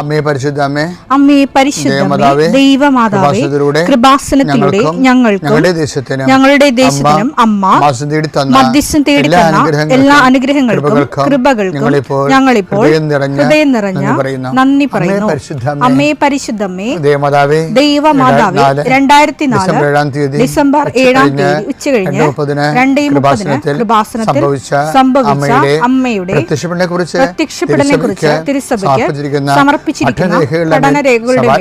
അമ്മേ പരിശുദ്ധ അമ്മേ, അമ്മേ പരിശുദ്ധ ദൈവമാതാവേ, കൃപാസനത്തിലൂടെ ഞങ്ങൾക്കും ഞങ്ങളുടെ ദേശത്തിനും അമ്മ മധ്യസ്ഥം തേടി തന്ന എല്ലാ അനുഗ്രഹങ്ങൾക്കും കൃപകൾക്കും ഞങ്ങളിപ്പോൾ ഹൃദയം നിറഞ്ഞ നന്ദി പറയുന്നു. അമ്മേ പരിശുദ്ധമ്മേ ദൈവമാതാവേ, 2004 ഡിസംബർ 7 ഉച്ചകഴിഞ്ഞ് 2:30 കൃപാസനത്തിൽ സംഭവിച്ച അമ്മയുടെ പ്രത്യക്ഷപ്പെടലിനെ കുറിച്ച് തിരുസഭയ്ക്ക് സമർപ്പിച്ചിരിക്കുന്ന പഠനരേഖകളുടെ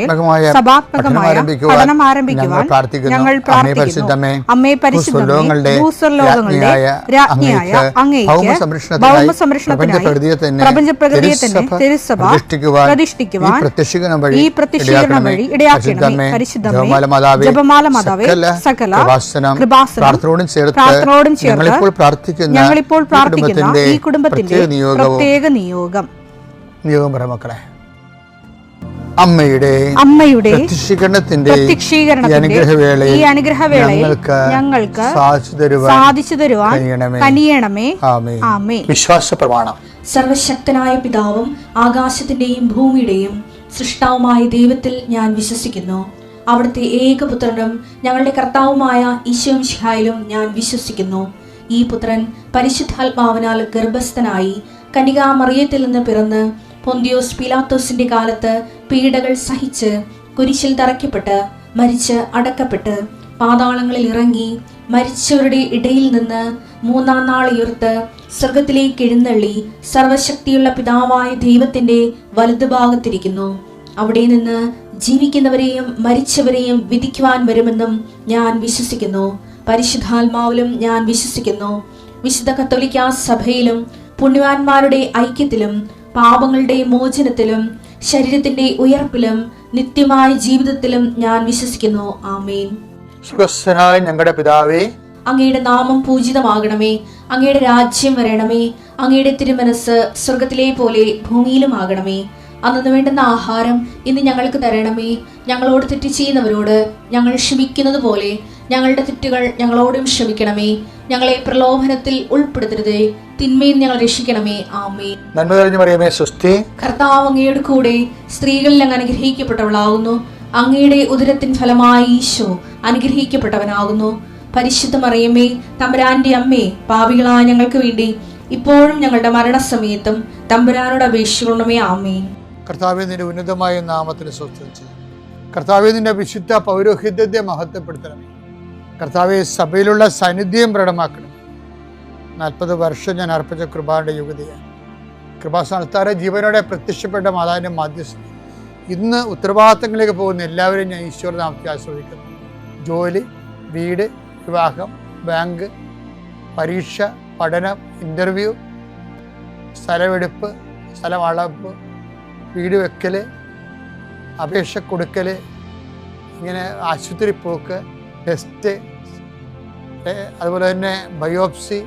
സഭാത്മകമായ പഠനം ആരംഭിക്കുവാൻ ഞങ്ങൾ പ്രാർത്ഥിക്കുന്നു. അമ്മേ പരിശുദ്ധമേ, ഭൂസ്വർലോകങ്ങളുടെ രാജ്ഞിയായ അങ്ങേയ്ക്ക് ഭൗമസംരക്ഷണത്തിനായി പ്രപഞ്ചപ്രകൃതിയെ തന്നെ തിരുസഭ പ്രതിഷ്ഠിക്കുവാൻ ഈ പ്രത്യക്ഷീകരണം വഴി ഇടയാക്കണമേ. പരിശുദ്ധമേ, ജപമാല മാതാവേ, സകല കൃപാസനം പ്രാർത്ഥനയോടും ചേർത്ത് ഞങ്ങളിപ്പോൾ പ്രാർത്ഥിക്കുന്ന ഈ കുടുംബത്തിന്റെ പ്രത്യേക നിയോഗം അമ്മയുടെ പ്രത്യക്ഷീകരണത്തിന്റെ ഈ അനുഗ്രഹവേളയിൽ ഞങ്ങൾക്ക് സാധിച്ചു തരുവാൻ കനിയണമേ. ആമേൻ. വിശ്വാസ പ്രമാണം. സർവശക്തനായ പിതാവും ആകാശത്തിന്റെയും ഭൂമിയുടെയും സൃഷ്ടാവുമായ ദൈവത്തിൽ ഞാൻ വിശ്വസിക്കുന്നു. അവിടുത്തെ ഏകപുത്രനും ഞങ്ങളുടെ കർത്താവുമായ ഈശോമിശിഹായിലും ഞാൻ വിശ്വസിക്കുന്നു. ഈ പുത്രൻ പരിശുദ്ധാത്മാവിനാൽ ഗർഭസ്ഥനായി കന്യകാമറിയത്തിൽ നിന്ന് പിറന്ന് പൊന്തിയോസ് പീലാത്തോസിന്റെ കാലത്ത് പീഡകൾ സഹിച്ച് കുരിശിൽ തറയ്ക്കപ്പെട്ട് മരിച്ച് അടക്കപ്പെട്ട് പാതാളങ്ങളിൽ ഇറങ്ങി മരിച്ചവരുടെ ഇടയിൽ നിന്ന് 3-ാം നാൾ ഉയർത്ത് സ്വർഗത്തിലേക്ക് എഴുന്നള്ളി സർവശക്തിയുള്ള പിതാവായ ദൈവത്തിന്റെ വലതുഭാഗത്തിരിക്കുന്നു. അവിടെ നിന്ന് ജീവിക്കുന്നവരെയും മരിച്ചവരെയും വിധിക്കുവാൻ വരുമെന്നും ഞാൻ വിശ്വസിക്കുന്നു. പരിശുദ്ധാത്മാവിലും ഞാൻ വിശ്വസിക്കുന്നു. വിശുദ്ധ കത്തോലിക്കാ സഭയിലും പുണ്യവാന്മാരുടെ ഐക്യത്തിലും പാപങ്ങളുടെ മോചനത്തിലും ശരീരത്തിന്റെ ഉയർപ്പിലും നിത്യമായ ജീവിതത്തിലും ഞാൻ വിശ്വസിക്കുന്നു. ആമേൻ. ഞങ്ങളുടെ പിതാവേ, അങ്ങയുടെ നാമം പൂജിതമാകണമേ. അങ്ങയുടെ രാജ്യം വരണമേ. അങ്ങയുടെ തിരുമനസ് സ്വർഗത്തിലെ പോലെ ഭൂമിയിലുമാകണമേ. അന്നു വേണ്ടുന്ന ആഹാരം ഇന്ന് ഞങ്ങൾക്ക് തരണമേ. ഞങ്ങളോട് തെറ്റ് ചെയ്യുന്നവരോട് ഞങ്ങൾ ക്ഷമിക്കുന്നത് പോലെ ഞങ്ങളുടെ തെറ്റുകൾ ഞങ്ങളോടും ക്ഷമിക്കണമേ. ഞങ്ങളെ പ്രലോഭനത്തിൽ ഉൾപ്പെടുത്തരുതേ, തിന്മയിൽ ഞങ്ങൾ രക്ഷിക്കണമേ. ആമേൻ. നന്മ നിറഞ്ഞ മറിയമേ, സ്വസ്തി. കർത്താവ് അങ്ങയുടെ കൂടെ സ്ത്രീകളിൽ അങ്ങ് അനുഗ്രഹിക്കപ്പെട്ടവളാകുന്നു. അങ്ങയുടെ ഉദരത്തിൻ ഫലമായി ഈശോ അനുഗ്രഹിക്കപ്പെട്ടവനാകുന്നു. പരിശുദ്ധ മറിയമേ, തമ്പുരാന്റെ അമ്മേ, പാപികളായ ഞങ്ങൾക്ക് വേണ്ടി ഇപ്പോഴും ഞങ്ങളുടെ മരണസമയത്തും തമ്പുരാനോട് അപേക്ഷിക്കണമേ. ആമേൻ. കർത്താവേ, നിന്റെ ഉന്നതമായ നാമത്തിൽ സ്വസ്ഥിച്ച് കർത്താവേ, നിന്റെ വിശുദ്ധ പൗരോഹിത്യത്തെ മഹത്വപ്പെടുത്തണമേ. കർത്താവെ, സഭയിലുള്ള സാന്നിധ്യം പ്രകടമാക്കണം. 40 വർഷം ഞാൻ അർപ്പിച്ച കൃപാന്റെ യുഗതിയാണ്. കൃപാസ്ഥാനത്താറെ ജീവനോടെ പ്രത്യക്ഷപ്പെട്ട മാതാവിന്റെ മാധ്യസ്ഥം ഇന്ന് ഉത്തരവാദിത്തങ്ങളിലേക്ക് പോകുന്ന എല്ലാവരെയും ഞാൻ ഈശ്വരനാമത്തെ ആസ്വദിക്കുന്നു. ജോലി, വീട്, വിവാഹം, ബാങ്ക്, പരീക്ഷ, പഠനം, ഇൻ്റർവ്യൂ, സ്ഥലമെടുപ്പ്, സ്ഥലം അളപ്പ്, വീട് വെക്കൽ, അപേക്ഷ കൊടുക്കൽ, ഇങ്ങനെ ആശുപത്രി പോക്ക്, ടെസ്റ്റ്, അതുപോലെ തന്നെ ബയോപ്സി,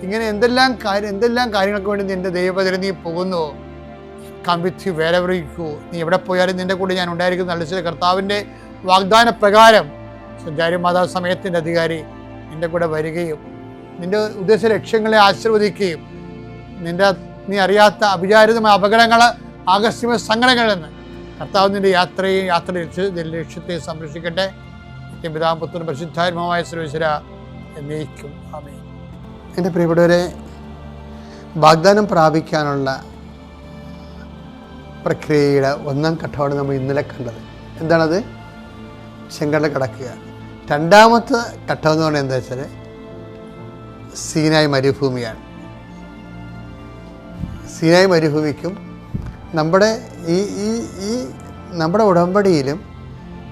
ഇങ്ങനെ എന്തെല്ലാം കാര്യങ്ങൾക്ക് വേണ്ടി നിൻ്റെ ദൈവപതിരെ നീ പോകുന്നുവോ, കമ്പിത്തി വേലവറിക്കൂ. നീ എവിടെ പോയാലും നിൻ്റെ കൂടെ ഞാൻ ഉണ്ടായിരിക്കും. നല്ല കർത്താവിൻ്റെ വാഗ്ദാന പ്രകാരം സഞ്ചാരി മാതാവ് സമയത്തിൻ്റെ അധികാരി നിൻ്റെ കൂടെ വരികയും നിൻ്റെ ഉദ്ദേശ ലക്ഷ്യങ്ങളെ ആശീർവദിക്കുകയും നീ അറിയാത്ത അവിചാരിതമായ അപകടങ്ങൾ, ആകസ്മിക സങ്കടങ്ങളിൽ നിന്ന് കർത്താവ് നിൻ്റെ യാത്ര ലക്ഷ്യത്തെ സംരക്ഷിക്കട്ടെ. പിതാവും പുത്രനും പരിശുദ്ധാത്മാവായ സർവ്വേശ്വര എന്നേക്കും. ആമേൻ. എൻ്റെ പ്രിയപ്പെട്ടവരെ, വാഗ്ദാനം പ്രാപിക്കാനുള്ള പ്രക്രിയയുടെ 1-ാം ഘട്ടമാണ് നമ്മൾ ഇന്നലെ കണ്ടത്. എന്താണത്? ചെങ്കടൽ കടക്കുക. 2ാമത്തെ ഘട്ടം എന്ന് പറയുന്നത് എന്താ വെച്ചാൽ സീനായ് മരുഭൂമിയാണ്. സീനായ് മരുഭൂമിക്കും നമ്മുടെ നമ്മുടെ ഉടമ്പടിയിലും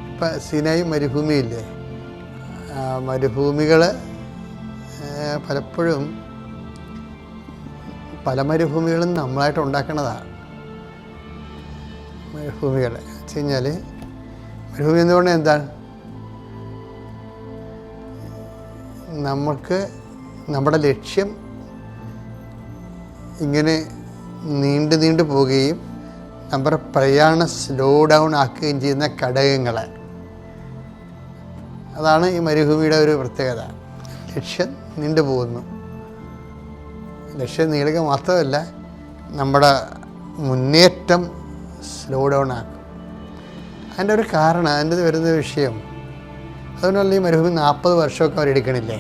ഇപ്പം സീനായ് മരുഭൂമിയില്ലേ, മരുഭൂമികൾ പലപ്പോഴും പല മരുഭൂമികളും നമ്മളായിട്ട് ഉണ്ടാക്കുന്നതാണ്. മരുഭൂമികൾ വെച്ച് കഴിഞ്ഞാൽ മരുഭൂമി എന്ന് പറഞ്ഞാൽ എന്താണ്? നമുക്ക് നമ്മുടെ ലക്ഷ്യം ഇങ്ങനെ നീണ്ടു പോവുകയും നമ്മുടെ പ്രയാണം സ്ലോ ഡൗൺ ആക്കുകയും ചെയ്യുന്ന ഘടകങ്ങൾ, അതാണ് ഈ മരുഭൂമിയുടെ ഒരു പ്രത്യേകത. ലക്ഷ്യം നീണ്ടു പോകുന്നു. ലക്ഷ്യം നീളുക മാത്രമല്ല, നമ്മുടെ മുന്നേറ്റം സ്ലോ ഡൗൺ ആക്കും. അതിൻ്റെ ഒരു കാരണം, അതിൻ്റെ വരുന്ന വിഷയം, അതുകൊണ്ടല്ല ഈ മരുഭൂമി 40 വർഷമൊക്കെ അവരെടുക്കണില്ലേ.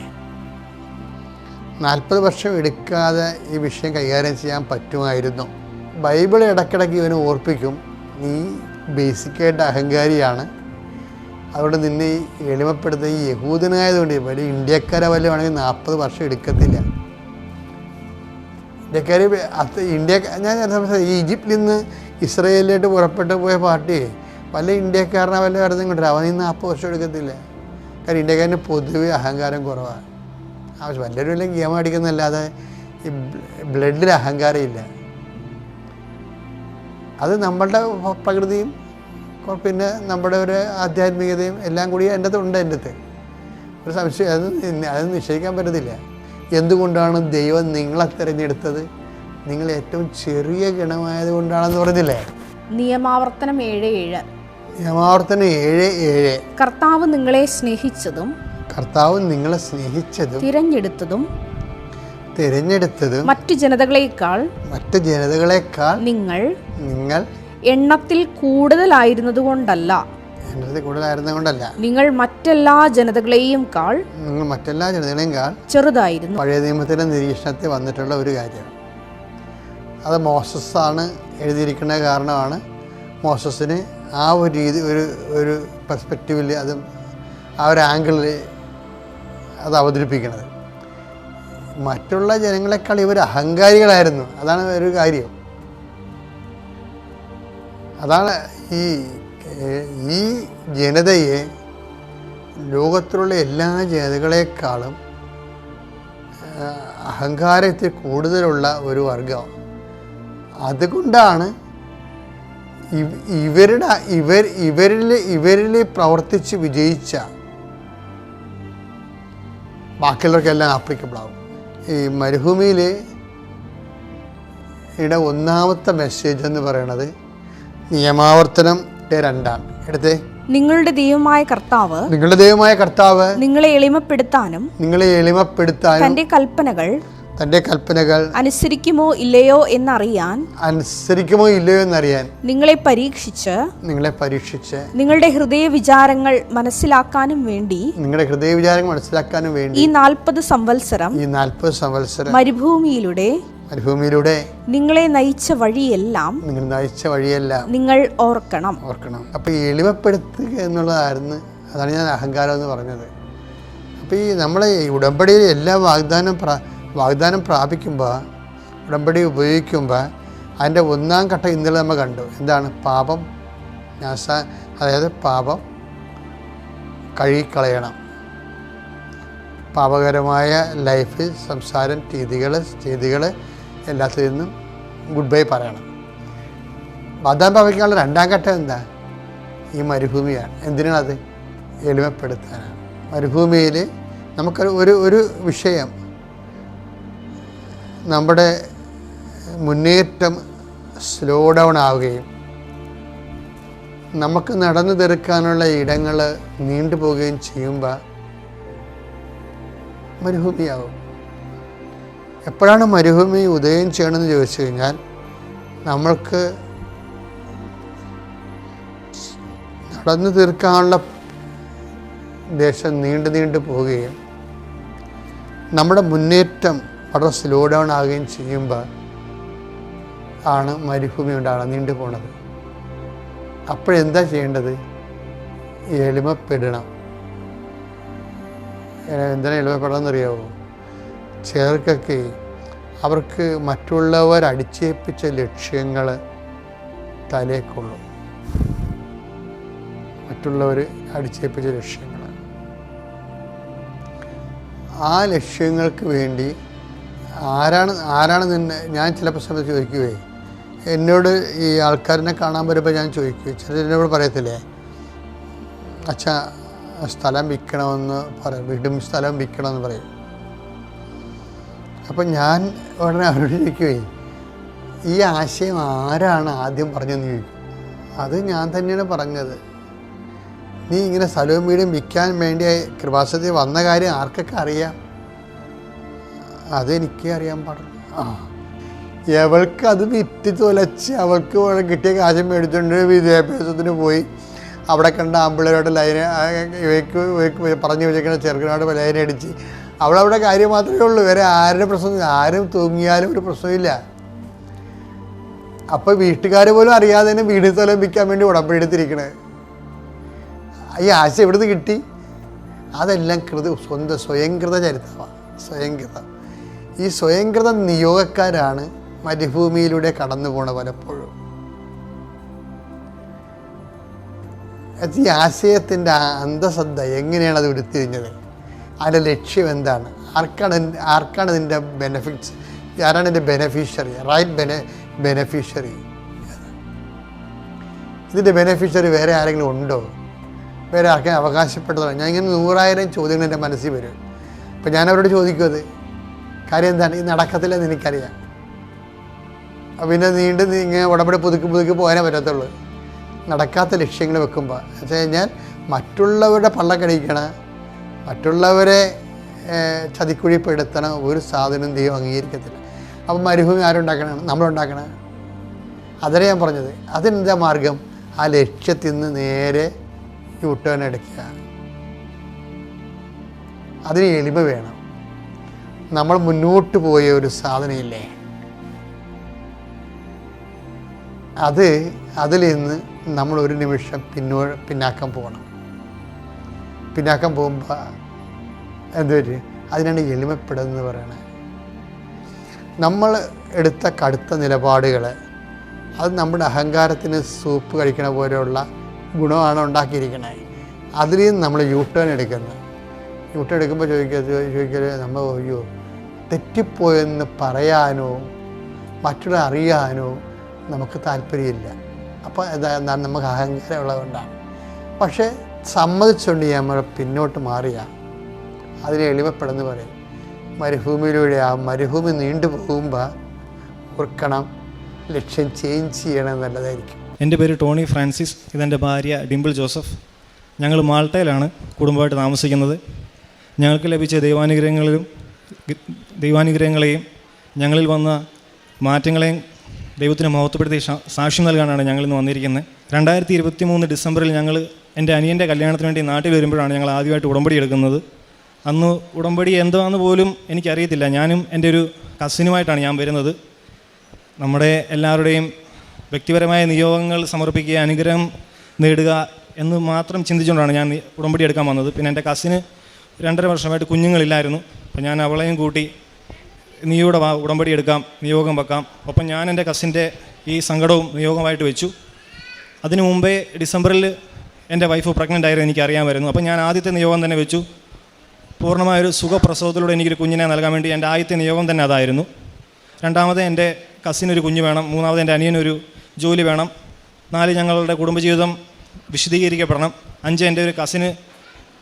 40 വർഷം എടുക്കാതെ ഈ വിഷയം കൈകാര്യം ചെയ്യാൻ പറ്റുമായിരുന്നു. ബൈബിൾ ഇടയ്ക്കിടയ്ക്ക് ഇവനെ ഓർപ്പിക്കും, നീ ബേസിക്കായിട്ട് അഹങ്കാരിയാണ്, അതുകൊണ്ട് നിന്നെ ഈ എളിമപ്പെടുത്ത ഈ യഹൂദനായതുകൊണ്ട് വലിയ ഇന്ത്യക്കാരെ വല്ല വേണമെങ്കിൽ 40 വർഷം എടുക്കത്തില്ല. ഇന്ത്യക്കാർ ഞാൻ ഈ ഈജിപ്തിൽ നിന്ന് ഇസ്രയേലിലോട്ട് പുറപ്പെട്ടു പോയ പാർട്ടി വല്ല ഇന്ത്യക്കാരനെ വല്ല വരുന്നതും കൊണ്ടുവരും, അവൻ 40 വർഷം എടുക്കത്തില്ല. കാരണം ഇന്ത്യക്കാരന് പൊതുവെ അഹങ്കാരം കുറവാണ്. ആവശ്യം വല്ലവരും വല്ല ഗെയിം അടിക്കുന്നതല്ലാതെ ഈ ബ്ലഡിൽ അഹങ്കാരം ഇല്ല. അത് നമ്മളുടെ പ്രകൃതിയും പിന്നെ നമ്മുടെ ഒരു ആധ്യാത്മികതയും എല്ലാം കൂടി എൻ്റെ ഉണ്ട്. എൻ്റെ ഒരു സംശയം അത് നിശ്ചയിക്കാൻ പറ്റത്തില്ല. എന്തുകൊണ്ടാണ് ദൈവം നിങ്ങളെ തിരഞ്ഞെടുത്തത്? നിങ്ങൾ ഏറ്റവും ചെറിയ ഗണമായത് കൊണ്ടാണെന്ന് പറഞ്ഞില്ലേ. നിയമാവർത്തനം 7:7. നിയമാവർത്തനം 7:7. കർത്താവ് നിങ്ങളെ സ്നേഹിച്ചതും തിരഞ്ഞെടുത്തതും മറ്റു ജനതകളെക്കാൾ നിങ്ങൾ എണ്ണത്തിൽ കൂടുതലായിരുന്നതുകൊണ്ടല്ല, നിങ്ങൾ മറ്റെല്ലാ ജനതകളെയും ചെറുതായിരുന്നു. പഴയ നിയമത്തിലെ നിരീക്ഷണത്തിൽ വന്നിട്ടുള്ള ഒരു കാര്യമാണ്. അത് മോസസാണ് എഴുതിയിരിക്കുന്ന കാരണമാണ് മോസസിന് ആ ഒരു രീതി ഒരു പെർസ്പെക്റ്റീവിൽ അത് ആ ഒരു ആംഗിളിൽ അത് അവതരിപ്പിക്കുന്നത്. മറ്റുള്ള ജനങ്ങളെക്കാൾ ഇവർ അഹങ്കാരികളായിരുന്നു. അതാണ് ഒരു കാര്യം. അതാണ് ഈ ജനതയെ ലോകത്തിലുള്ള എല്ലാ ജനതകളെക്കാളും അഹങ്കാരത്തിൽ കൂടുതലുള്ള ഒരു വർഗം. അതുകൊണ്ടാണ് ഇവരിൽ പ്രവർത്തിച്ച് വിജയിച്ച ബാക്കിയുള്ളവർക്കെല്ലാം ആപ്ലിക്കബിൾ ആവും. ഈ മരുഭൂമിയിൽ ഒന്നാമത്തെ മെസ്സേജ് എന്ന് പറയുന്നത് നിയമാവർത്തനം 2 എടുത്തേ. നിങ്ങളുടെ ദൈവമായ കർത്താവ് നിങ്ങളെ എളിമപ്പെടുത്താനും തന്റെ കൽപ്പനകൾ അനുസരിക്കുമോ ഇല്ലയോ എന്നറിയാൻ നിങ്ങളെ പരീക്ഷിച്ച് നിങ്ങളുടെ ഹൃദയ വിചാരങ്ങൾ മനസ്സിലാക്കാനും വേണ്ടി ഈ 40 സംവത്സരം മരുഭൂമിയിലൂടെ നിങ്ങളെ നയിച്ച വഴിയെല്ലാം നിങ്ങൾ ഓർക്കണം. അപ്പൊ ഈ എളിമപ്പെടുത്തുക എന്നുള്ളതായിരുന്നു. അതാണ് ഞാൻ അഹങ്കാരം എന്ന് പറഞ്ഞത്. അപ്പൊ ഈ നമ്മളെ ഉടമ്പടിയിൽ എല്ലാ വാഗ്ദാനം പ്രാപിക്കുമ്പോൾ, ഉടമ്പടി ഉപയോഗിക്കുമ്പോൾ അതിൻ്റെ 1-ാം ഘട്ടം ഇന്നലെ നമ്മൾ കണ്ടു. എന്താണ്? പാപം അതായത് പാപം കഴുകിക്കളയണം. പാപകരമായ ലൈഫ്, സംസാരം, ചെയ്തികൾ എല്ലാത്തിൽ നിന്നും ഗുഡ് ബൈ പറയണം. വാഗ്ദാനം പ്രാപിക്കാനുള്ള 2-ാം ഘട്ടം എന്താ? ഈ മരുഭൂമിയാണ്. എന്തിനാണത്? എളിമപ്പെടുത്താനാണ്. മരുഭൂമിയിൽ നമുക്കൊരു ഒരു വിഷയം, നമ്മുടെ മുന്നേറ്റം സ്ലോ ഡൗൺ ആവുകയും നമുക്ക് നടന്നു തീർക്കാനുള്ള ഇടങ്ങൾ നീണ്ടുപോവുകയും ചെയ്യുമ്പോൾ മരുഭൂമിയാവും. എപ്പോഴാണ് മരുഭൂമി ഉദയം ചെയ്യണമെന്ന് ചോദിച്ചു കഴിഞ്ഞാൽ, നമ്മൾക്ക് നടന്നു തീർക്കാനുള്ള ദേശം നീണ്ടു പോവുകയും നമ്മുടെ മുന്നേറ്റം വളരെ സ്ലോ ഡൗൺ ആവുകയും ചെയ്യുമ്പോൾ ആണ് മരുഭൂമി ഉണ്ടാകണം, നീണ്ടു പോണത്. അപ്പോഴെന്താ ചെയ്യേണ്ടത്? എളിമപ്പെടണം. എന്തിനാ എളിമപ്പെടണമെന്നറിയാമോ? ചിലർക്കൊക്കെ അവർക്ക് മറ്റുള്ളവർ അടിച്ചേൽപ്പിച്ച ലക്ഷ്യങ്ങൾ തലേക്കൊള്ളും. മറ്റുള്ളവർ അടിച്ചേൽപ്പിച്ച ലക്ഷ്യങ്ങൾ, ആ ലക്ഷ്യങ്ങൾക്ക് വേണ്ടി ആരാണ് നിന്നെ, ഞാൻ ചിലപ്പോൾ സമയത്ത് ചോദിക്കുവേ, എന്നോട് ഈ ആൾക്കാരിനെ കാണാൻ വരുമ്പോൾ ഞാൻ ചോദിക്കും, ചിലരോട് പറയത്തില്ലേ, അച്ഛാ സ്ഥലം വിൽക്കണമെന്ന് പറയും, വീടും സ്ഥലം വിൽക്കണമെന്ന് പറയും. അപ്പം ഞാൻ ഉടനെ അവരോട് ചോദിക്കുവേ, ഈ ആശയം ആരാണ് ആദ്യം പറഞ്ഞതെന്ന് ചോദിക്കും. അത് ഞാൻ തന്നെയാണ് പറഞ്ഞത്. നീ ഇങ്ങനെ സ്ഥലവും വീടും വിൽക്കാൻ വേണ്ടി കൃപാസനത്തിൽ വന്ന കാര്യം ആർക്കൊക്കെ അറിയാം? അതെനിക്ക് അറിയാൻ പാടില്ല. അവൾക്ക് അത് വിറ്റ് തുലച്ച് അവൾക്ക് കിട്ടിയ കാശം മേടിച്ചുകൊണ്ട് വിദ്യാഭ്യാസത്തിന് പോയി. അവിടെ കണ്ട ആമ്പിള്ളേരോട് ലൈന് ഇവയ്ക്ക് പറഞ്ഞു വെച്ചിരിക്കുന്ന ചെറുക്കനോട് ലൈനടിച്ച് അവളവിടെ കാര്യം മാത്രമേ ഉള്ളൂ. വേറെ ആരുടെ പ്രശ്നം, ആരും തൂങ്ങിയാലും ഒരു പ്രശ്നമില്ല. അപ്പോൾ വീട്ടുകാർ പോലും അറിയാതെ തന്നെ വീട് തോലമ്പിക്കാൻ വേണ്ടി ഉടമ്പടി എടുത്തിരിക്കണേ. ഈ ആശ എവിടുന്ന് കിട്ടി? അതെല്ലാം സ്വയംകൃത ചരിത്രമാണ്. സ്വയംകൃതം. ഈ സ്വയംകൃത നിയോഗക്കാരാണ് മരുഭൂമിയിലൂടെ കടന്നു പോണ പലപ്പോഴും. ഈ ആശയത്തിൻ്റെ അന്തസത്ത എങ്ങനെയാണ് അത് ഉരുത്തിരിഞ്ഞത്? അതിൻ്റെ ലക്ഷ്യം എന്താണ്? ആർക്കാണ് ഇതിൻ്റെ ബെനഫിറ്റ്സ്? ആരാണ് ഇതിൻ്റെ ബെനഫിഷ്യറി? ബെനഫിഷ്യറി. ഇതിൻ്റെ ബെനഫിഷ്യറി വേറെ ആരെങ്കിലും ഉണ്ടോ? വേറെ ആർക്കും അവകാശപ്പെട്ടതോ? ഞാൻ ഇങ്ങനെ 100,000 ചോദ്യങ്ങൾ എൻ്റെ മനസ്സിൽ വരും. അപ്പം ഞാൻ അവരോട് ചോദിക്കും, കാര്യം എന്താണ്? ഇത് നടക്കത്തില്ലെന്ന് എനിക്കറിയാം. പിന്നെ ഇങ്ങനെ ഉടമ്പടി പുതുക്കി പോകാനേ പറ്റത്തുള്ളൂ. നടക്കാത്ത ലക്ഷ്യങ്ങൾ വെക്കുമ്പോൾ വെച്ച് കഴിഞ്ഞാൽ മറ്റുള്ളവരുടെ പള്ളക്കടിക്കണ, മറ്റുള്ളവരെ ചതിക്കുഴിപ്പെടുത്തണ ഒരു സാധനം ദൈവം അംഗീകരിക്കത്തില്ല. അപ്പം മരുഭൂമി ആരുണ്ടാക്കണം? നമ്മളുണ്ടാക്കണം. അതേ ഞാൻ പറഞ്ഞത്. അതിനെന്താ മാർഗം? ആ ലക്ഷ്യത്തിൽ നിന്ന് നേരെ യൂട്ടേൺ എടുക്കുക. അതിന് എളിമ വേണം. നമ്മൾ മുന്നോട്ട് പോയ ഒരു സാധനമില്ലേ, അതിൽ നിന്ന് നമ്മൾ ഒരു നിമിഷം പിന്നാക്കം പോകണം. പിന്നാക്കം പോകുമ്പോൾ എന്തുപറ്റി? അതിനാണ് എളിമപ്പെടുന്നത് പറയണത്. നമ്മൾ എടുത്ത കടുത്ത നിലപാടുകൾ അത് നമ്മുടെ അഹങ്കാരത്തിന് സൂപ്പ് കഴിക്കണ പോലെയുള്ള ഗുണമാണ് ഉണ്ടാക്കിയിരിക്കണേ. അതിൽ നിന്ന് നമ്മൾ യൂട്ടേൺ എടുക്കുന്നത്. യൂട്ടേൺ എടുക്കുമ്പോൾ ചോദിക്കരുത് നമ്മൾ അയ്യോ തെറ്റിപ്പോയെന്ന് പറയാനോ മറ്റുള്ള അറിയാനോ നമുക്ക് താല്പര്യമില്ല. അപ്പോൾ എന്താണ്? നമുക്ക് അഹങ്കാരം ഉള്ളതുകൊണ്ടാണ്. പക്ഷേ സമ്മതിച്ചുകൊണ്ട് നമ്മൾ പിന്നോട്ട് മാറിയ അതിനെ എളിമപ്പെടുന്നു പറയും. മരുഭൂമിയിലൂടെ ആ മരുഭൂമി നീണ്ടു പോകുമ്പോൾ ഓർക്കണം, ലക്ഷ്യം ചേഞ്ച് ചെയ്യണം നല്ലതായിരിക്കും. എൻ്റെ പേര് ടോണി ഫ്രാൻസിസ്. ഇതെൻ്റെ ഭാര്യ ഡിംപിൾ ജോസഫ്. ഞങ്ങൾ മാൾട്ടയിലാണ് കുടുംബമായിട്ട് താമസിക്കുന്നത്. ഞങ്ങൾക്ക് ലഭിച്ച ദൈവാനുഗ്രഹങ്ങളെയും ഞങ്ങളിൽ വന്ന മാറ്റങ്ങളെയും ദൈവത്തിന് മഹത്വപ്പെടുത്തി സാക്ഷ്യം നൽകാനാണ് ഞങ്ങളിന്ന് വന്നിരിക്കുന്നത്. 2023 ഡിസംബറിൽ എൻ്റെ അനിയൻ്റെ കല്യാണത്തിന് വേണ്ടി നാട്ടിൽ വരുമ്പോഴാണ് ഞങ്ങൾ ആദ്യമായിട്ട് ഉടമ്പടി എടുക്കുന്നത്. അന്ന് ഉടമ്പടി എന്താണെന്ന് പോലും എനിക്കറിയത്തില്ല. ഞാനും എൻ്റെ ഒരു കസിനുമായിട്ടാണ് ഞാൻ വരുന്നത്. നമ്മുടെ എല്ലാവരുടെയും വ്യക്തിപരമായ നിയോഗങ്ങൾ സമർപ്പിക്കുക, അനുഗ്രഹം നേടുക എന്ന് മാത്രം ചിന്തിച്ചുകൊണ്ടാണ് ഞാൻ ഉടമ്പടി എടുക്കാൻ വന്നത്. പിന്നെ എൻ്റെ കസിന് 2.5 വർഷമായിട്ട് കുഞ്ഞുങ്ങളില്ലായിരുന്നു. അപ്പോൾ ഞാൻ അവളെയും കൂട്ടി നീയോടെ ഉടമ്പടി എടുക്കാം, നിയോഗം വെക്കാം. ഒപ്പം ഞാൻ എൻ്റെ കസിൻ്റെ ഈ സങ്കടവും നിയോഗമായിട്ട് വെച്ചു. അതിനു മുമ്പേ ഡിസംബറിൽ എൻ്റെ വൈഫ് പ്രഗ്നൻ്റ് ആയിരുന്നു, എനിക്കറിയാമായിരുന്നു. അപ്പോൾ ഞാൻ ആദ്യത്തെ നിയോഗം തന്നെ വെച്ചു. പൂർണ്ണമായൊരു സുഖപ്രസവത്തിലൂടെ എനിക്കൊരു കുഞ്ഞിനെ നൽകാൻ വേണ്ടി എൻ്റെ ആദ്യത്തെ നിയോഗം തന്നെ അതായിരുന്നു. രണ്ടാമത് എൻ്റെ കസിനൊരു കുഞ്ഞ് വേണം. മൂന്നാമത് എൻ്റെ അനിയനൊരു ജോലി വേണം. 4 ഞങ്ങളുടെ കുടുംബജീവിതം വിശദീകരിക്കപ്പെടണം. 5 എൻ്റെ ഒരു കസിന്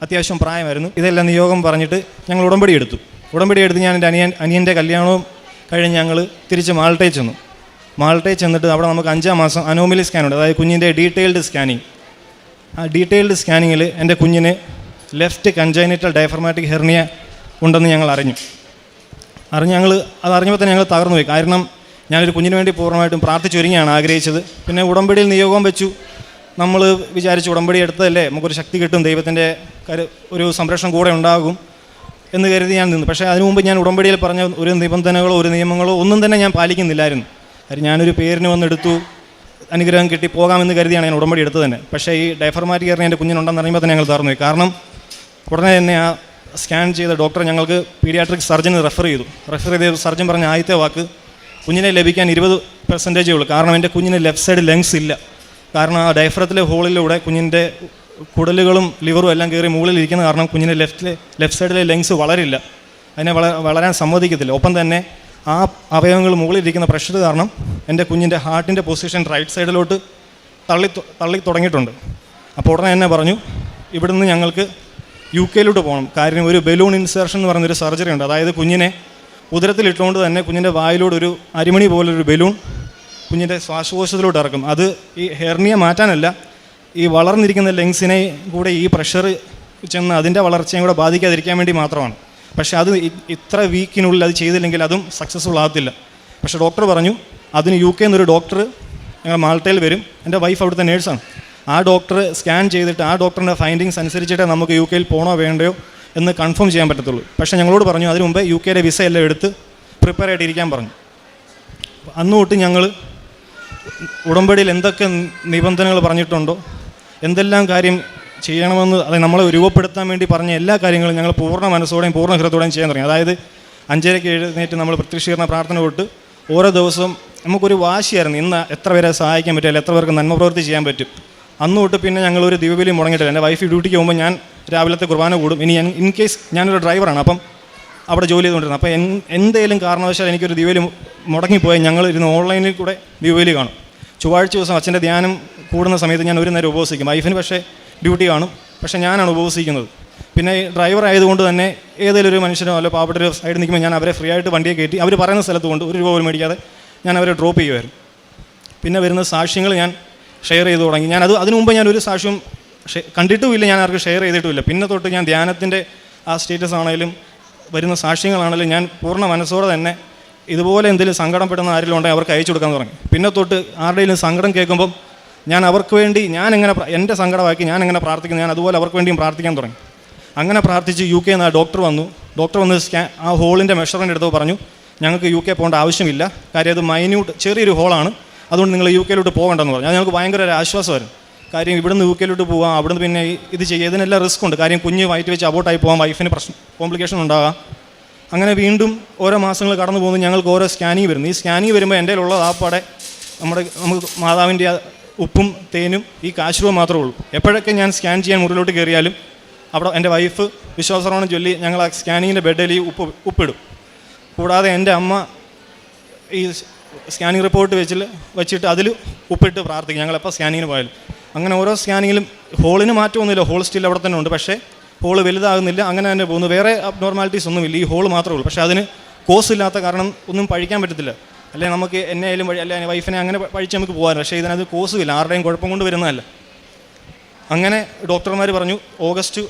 അത്യാവശ്യം പ്രായമായിരുന്നു. ഇതെല്ലാം നിയോഗം പറഞ്ഞിട്ട് ഞങ്ങൾ ഉടമ്പടി എടുത്തു. ഞാൻ എൻ്റെ അനിയൻ്റെ കല്യാണവും കഴിഞ്ഞ് ഞങ്ങൾ തിരിച്ച് മാൾട്ടയിൽ ചെന്നു. മാൾട്ടയിൽ ചെന്നിട്ട് അവിടെ നമുക്ക് 5-ാം മാസം അനോമലി സ്കാനുണ്ട്, അതായത് കുഞ്ഞിൻ്റെ ഡീറ്റെയിൽഡ് സ്കാനിങ്. ആ ഡീറ്റെയിൽഡ് സ്കാനിങ്ങിൽ എൻ്റെ കുഞ്ഞിന് ലെഫ്റ്റ് കൺജൈനിറ്റൽ ഡയഫ്രമാറ്റിക് ഹെർണിയ ഉണ്ടെന്ന് ഞങ്ങൾ അറിഞ്ഞു. അതറിഞ്ഞപ്പോൾ തന്നെ ഞങ്ങൾ തകർന്നു പോയി. കാരണം ഞാനൊരു കുഞ്ഞിന് വേണ്ടി പൂർണ്ണമായിട്ടും പ്രാർത്ഥിച്ചൊരുങ്ങിയാണ് ആഗ്രഹിച്ചത്. പിന്നെ ഉടമ്പടിയിൽ നിയോഗം വെച്ചു. നമ്മൾ വിചാരിച്ചു ഉടമ്പടി എടുത്തതല്ലേ, നമുക്കൊരു ശക്തി കിട്ടും, ദൈവത്തിൻ്റെ ഒരു സംരക്ഷണം കൂടെ ഉണ്ടാകും എന്ന് കരുതി ഞാൻ നിന്നു. പക്ഷേ അതിനു മുമ്പ് ഞാൻ ഉടമ്പടിയിൽ പറഞ്ഞ ഒരു നിബന്ധനകളോ ഒരു നിയമങ്ങളോ ഒന്നും തന്നെ ഞാൻ പാലിക്കുന്നില്ലായിരുന്നു. കാര്യം ഞാനൊരു പേരിന് വന്നെടുത്തു, അനുഗ്രഹം കിട്ടി പോകാമെന്ന് കരുതിയാണ് ഞാൻ ഉടമ്പടി എടുത്തത് തന്നെ. പക്ഷേ ഈ ഡയഫർമാറ്റിക് ഹെർണിയ എൻ്റെ കുഞ്ഞിനുണ്ടെന്ന് അറിയുമ്പോൾ തന്നെ ഞങ്ങൾ തറന്നു പോയി. കാരണം ഉടനെ തന്നെ ആ സ്കാൻ ചെയ്ത ഡോക്ടർ ഞങ്ങൾക്ക് പീഡിയാട്രിക് സർജന് റെഫർ ചെയ്ത് സർജൻ പറഞ്ഞ ആദ്യത്തെ വാക്ക്, കുഞ്ഞിനെ ലഭിക്കാൻ 20% ഉള്ളൂ. കാരണം എൻ്റെ കുഞ്ഞിന് ലെഫ്റ്റ് സൈഡ് ലങ്സ് ഇല്ല. കാരണം ആ ഡയഫ്രത്തിലെ ഹോളിലൂടെ കുഞ്ഞിൻ്റെ കുടലുകളും ലിവറും എല്ലാം കയറി മുകളിലിരിക്കുന്ന കാരണം കുഞ്ഞിൻ്റെ ലെഫ്റ്റ് സൈഡിലെ ലങ്സ് വളരില്ല, അതിനെ വളരാൻ സമ്മതിക്കത്തില്ല. ഒപ്പം തന്നെ ആ അവയവങ്ങൾ മുകളിലിരിക്കുന്ന പ്രഷർ കാരണം എൻ്റെ കുഞ്ഞിൻ്റെ ഹാർട്ടിൻ്റെ പൊസിഷൻ റൈറ്റ് സൈഡിലോട്ട് തള്ളി തുടങ്ങിയിട്ടുണ്ട്. അപ്പോൾ ഉടനെ തന്നെ പറഞ്ഞു ഇവിടുന്ന് ഞങ്ങൾക്ക് UK പോകണം. കാര്യം ഒരു ബലൂൺ ഇൻസേർഷൻ എന്ന് പറയുന്നൊരു സർജറി ഉണ്ട്. അതായത് കുഞ്ഞിനെ ഉദരത്തിലിട്ടുകൊണ്ട് തന്നെ കുഞ്ഞിൻ്റെ വായിലൂടെ ഒരു അരിമണി പോലൊരു ബലൂൺ കുഞ്ഞിൻ്റെ ശ്വാസകോശത്തിലോട്ട് ഇറക്കും. അത് ഈ ഹെർണിയ മാറ്റാനല്ല, ഈ വളർന്നിരിക്കുന്ന ലങ്സിനെ കൂടെ ഈ പ്രഷർ ചെന്ന് അതിൻ്റെ വളർച്ചയും കൂടെ ബാധിക്കാതിരിക്കാൻ വേണ്ടി മാത്രമാണ്. പക്ഷേ അത് ഇത്ര വീക്കിനുള്ളിൽ അത് ചെയ്തില്ലെങ്കിൽ അതും സക്സസ്ഫുൾ ആകത്തില്ല. പക്ഷേ ഡോക്ടർ പറഞ്ഞു അതിന് UK എന്നൊരു ഡോക്ടർ ഞങ്ങൾ മാൾട്ടയിൽ വരും. എൻ്റെ വൈഫ് അവിടുത്തെ നേഴ്സാണ്. ആ ഡോക്ടർ സ്കാൻ ചെയ്തിട്ട് ആ ഡോക്ടറിൻ്റെ ഫൈൻഡിങ്സ് അനുസരിച്ചിട്ടേ നമുക്ക് UK പോകണോ വേണ്ടയോ എന്ന് കൺഫേം ചെയ്യാൻ പറ്റത്തുള്ളൂ. പക്ഷേ ഞങ്ങളോട് പറഞ്ഞു അതിന് മുമ്പേ UK വിസ എല്ലാം എടുത്ത് പ്രിപ്പയർ ആയിട്ടിരിക്കാൻ പറഞ്ഞു. അന്ന് തൊട്ട് ഞങ്ങൾ ഉടമ്പടിയിൽ എന്തൊക്കെ നിബന്ധനകൾ പറഞ്ഞിട്ടുണ്ടോ, എന്തെല്ലാം കാര്യം ചെയ്യണമെന്ന് അത് നമ്മളെ രൂപപ്പെടുത്താൻ വേണ്ടി പറഞ്ഞ എല്ലാ കാര്യങ്ങളും ഞങ്ങൾ പൂർണ്ണ മനസ്സോടെയും പൂർണ്ണ ഹൃദയത്തോടെയും ചെയ്യാൻ തുടങ്ങി. അതായത് 5:30 എഴുന്നേറ്റ് നമ്മൾ പ്രത്യക്ഷീകരണ പ്രാർത്ഥന തൊട്ട് ഓരോ ദിവസവും നമുക്കൊരു വാശിയായിരുന്നു, ഇന്ന് എത്ര പേരെ സഹായിക്കാൻ പറ്റും, അല്ലെങ്കിൽ എത്ര പേർക്ക് നന്മ പ്രവൃത്തി ചെയ്യാൻ പറ്റും. അന്ന് തൊട്ട് പിന്നെ ഞങ്ങളൊരു ദിവ്യബലി മുടങ്ങിയിട്ടില്ല. എൻ്റെ വൈഫ് ഡ്യൂട്ടിക്ക് പോകുമ്പോൾ ഞാൻ രാവിലത്തെ കുർബാന കൂടും. ഇനി ഇൻ കേസ് ഞാനൊരു ഡ്രൈവറാണ്, അപ്പം അവിടെ ജോലി ചെയ്തുകൊണ്ടിരുന്നത്. അപ്പോൾ എന്തെങ്കിലും കാരണവശാൽ എനിക്കൊരു ദിവ്യബലി മുടങ്ങിപ്പോയി ഞങ്ങൾ ഇരുന്ന് ഓൺലൈനിൽ കൂടെ ദിവ്യബലി കാണും. ചൊവ്വാഴ്ച ദിവസം അച്ഛൻ്റെ ധ്യാനം കൂടുന്ന സമയത്ത് ഞാൻ ഒരു നേരം ഉപവസിക്കും. വൈഫിന് പക്ഷേ ഡ്യൂട്ടി കാണും, പക്ഷേ ഞാനാണ് ഉപവസിക്കുന്നത്. പിന്നെ ഡ്രൈവർ ആയതുകൊണ്ട് തന്നെ ഏതെങ്കിലും ഒരു മനുഷ്യനോ അല്ല പാവപ്പെട്ടൊരു സൈഡിൽ നിൽക്കുമ്പോൾ ഞാൻ അവരെ ഫ്രീ ആയിട്ട് വണ്ടിയെ കയറ്റി അവർ പറയുന്ന സ്ഥലത്ത് കൊണ്ട് ഒരു രൂപ പോലും മേടിക്കാതെ ഞാൻ അവരെ ഡ്രോപ്പ് ചെയ്യുമായിരുന്നു. പിന്നെ വരുന്ന സാക്ഷ്യങ്ങൾ ഞാൻ ഷെയർ ചെയ്ത് തുടങ്ങി. അതിനു മുമ്പ് ഞാൻ ഒരു സാക്ഷ്യവും കണ്ടിട്ടുമില്ല, ഞാൻ ആർക്കും ഷെയർ ചെയ്തിട്ടുമില്ല. പിന്നെ തൊട്ട് ഞാൻ ധ്യാനത്തിൻ്റെ ആ സ്റ്റേറ്റസ് ആണെങ്കിലും വരുന്ന സാക്ഷ്യങ്ങളാണെങ്കിലും ഞാൻ പൂർണ്ണ മനസ്സോടെ തന്നെ ഇതുപോലെ എന്തെങ്കിലും സങ്കടപ്പെടുന്ന ആരെങ്കിലും ഉണ്ടെങ്കിൽ അവർക്ക് അയച്ചു കൊടുക്കാൻ തുടങ്ങി. പിന്നെ തൊട്ട് ആരുടെയും സങ്കടം കേൾക്കുമ്പം ഞാൻ അവർക്ക് വേണ്ടി എൻ്റെ സങ്കടമാക്കി ഞാൻ എങ്ങനെ പ്രാർത്ഥിക്കുന്നു, ഞാൻ അതുപോലെ അവർക്ക് വേണ്ടിയും പ്രാർത്ഥിക്കാൻ തുടങ്ങി. അങ്ങനെ പ്രാർത്ഥിച്ച് UK നിന്ന് ആ ഡോക്ടർ വന്ന് ആ ഹോളിൻ്റെ മെഷർമെൻ്റ് എടുത്തപ്പോൾ പറഞ്ഞു ഞങ്ങൾക്ക് UK പോകേണ്ട ആവശ്യമില്ല, കാര്യം അത് മൈന്യൂട്ട് ചെറിയൊരു ഹോളാണ്, അതുകൊണ്ട് നിങ്ങൾ UK പോകണ്ടെന്ന് പറഞ്ഞു. അത് ഞങ്ങൾക്ക് ഭയങ്കര ഒരു ആശ്വാസമായിരുന്നു. കാര്യം ഇവിടുന്ന് UK പോകാം, അവിടുന്ന് പിന്നെ ഇത് ചെയ്യുക, ഇതിനെല്ലാം റിസ്ക് ഉണ്ട്. കാര്യം കുഞ്ഞ് വയറ്റ് വെച്ച് അബോട്ടായി പോകാം, വൈഫിന് കോംപ്ലിക്കേഷൻ ഉണ്ടാകാം. അങ്ങനെ വീണ്ടും ഓരോ മാസങ്ങൾ കടന്നു പോകുന്നു, ഞങ്ങൾക്ക് ഓരോ സ്കാനിങ് വരുന്നു. ഈ സ്കാനിങ് വരുമ്പോൾ എൻ്റെ ഉള്ള ആപ്പാടെ നമുക്ക് മാതാവിൻ്റെ ഉപ്പും തേനും ഈ കാശുരൂപം മാത്രമേ ഉള്ളൂ. എപ്പോഴൊക്കെ ഞാൻ സ്കാൻ ചെയ്യാൻ മുറിയിലോട്ട് കയറിയാലും അവിടെ എൻ്റെ വൈഫ് വിശ്വാസപ്രമാണം ചൊല്ലി ഞങ്ങൾ ആ സ്കാനിങ്ങിൻ്റെ ബെഡിൽ ഈ ഉപ്പിടും. കൂടാതെ എൻ്റെ അമ്മ ഈ സ്കാനിങ് റിപ്പോർട്ട് വെച്ചിട്ട് അതിൽ ഉപ്പിട്ട് പ്രാർത്ഥിക്കും ഞങ്ങളെപ്പോൾ സ്കാനിങ്ങിന് പോയാലും. അങ്ങനെ ഓരോ സ്കാനിങ്ങിലും ഹോളിന് മാറ്റമൊന്നുമില്ല, ഹോൾ സ്റ്റിൽ അവിടെ തന്നെ ഉണ്ട്, പക്ഷേ ഹോള് വലുതാകുന്നില്ല, അങ്ങനെ തന്നെ പോകുന്നു. വേറെ അബ്നോർമാലിറ്റീസ് ഒന്നുമില്ല, ഈ ഹോള് മാത്രമേ ഉള്ളൂ. പക്ഷേ അതിന് കോസ് ഇല്ലാത്ത കാരണം ഒന്നും പഴിക്കാൻ പറ്റത്തില്ല. അല്ലെങ്കിൽ നമുക്ക് എന്നെയായാലും അല്ലെങ്കിൽ വൈഫിനെ അങ്ങനെ പഴിച്ച് നമുക്ക് പോകാറില്ല. പക്ഷേ ഇതിനകത്ത് കോസുമില്ല, ആരുടെയും കുഴപ്പം കൊണ്ട് വരുന്നതല്ല. അങ്ങനെ ഡോക്ടർമാർ പറഞ്ഞു ഓഗസ്റ്റ്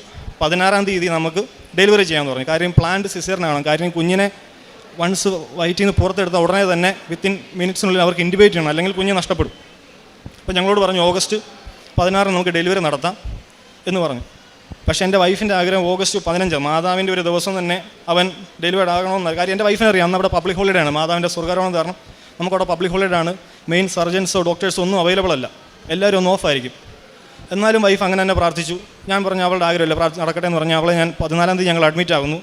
16 നമുക്ക് ഡെലിവറി ചെയ്യാമെന്ന് പറഞ്ഞു. കാര്യം പ്ലാൻഡ് സിസേറിനാണ്. കാര്യം കുഞ്ഞിനെ വൺസ് വയറ്റിൽ നിന്ന് പുറത്തെടുത്ത ഉടനെ തന്നെ വിത്തിൻ മിനിറ്റ്സിനുള്ളിൽ അവർക്ക് ഇൻറ്റുബേറ്റ് ചെയ്യണം, അല്ലെങ്കിൽ കുഞ്ഞ് നഷ്ടപ്പെടും. അപ്പോൾ ഞങ്ങളോട് പറഞ്ഞു ഓഗസ്റ്റ് 16 നമുക്ക് ഡെലിവറി നടത്താം എന്ന് പറഞ്ഞു. പക്ഷേ എൻ്റെ വൈഫിൻ്റെ ആഗ്രഹം ഓഗസ്റ്റ് 15 മാതാവിൻ്റെ ഒരു ദിവസം തന്നെ അവൻ ഡെലിവേർഡ് ആകണമെന്ന്. കാര്യം എൻ്റെ വൈഫിനറിയാം അന്ന് അവിടെ പബ്ലിക് ഹോളിഡേ ആണ്, മാതാവിൻ്റെ സ്വർഗ്ഗാരോഹണം കാരണം നമുക്കവിടെ പബ്ലിക് ഹോളിഡേ ആണ്. മെയിൻ സർജൻസോ ഡോക്ടേഴ്സോ ഒന്നും അവൈലബിൾ അല്ല, എല്ലാവരും ഒന്ന് ഓഫായിരിക്കും. എന്നാലും വൈഫ് അങ്ങനെ തന്നെ പ്രാർത്ഥിച്ചു. ഞാൻ പറഞ്ഞു അവളുടെ ആഗ്രഹമില്ല, നടക്കട്ടെ എന്ന് പറഞ്ഞാൽ അവളെ ഞാൻ 14 ഞങ്ങൾ അഡ്മിറ്റ് ആകുന്നു.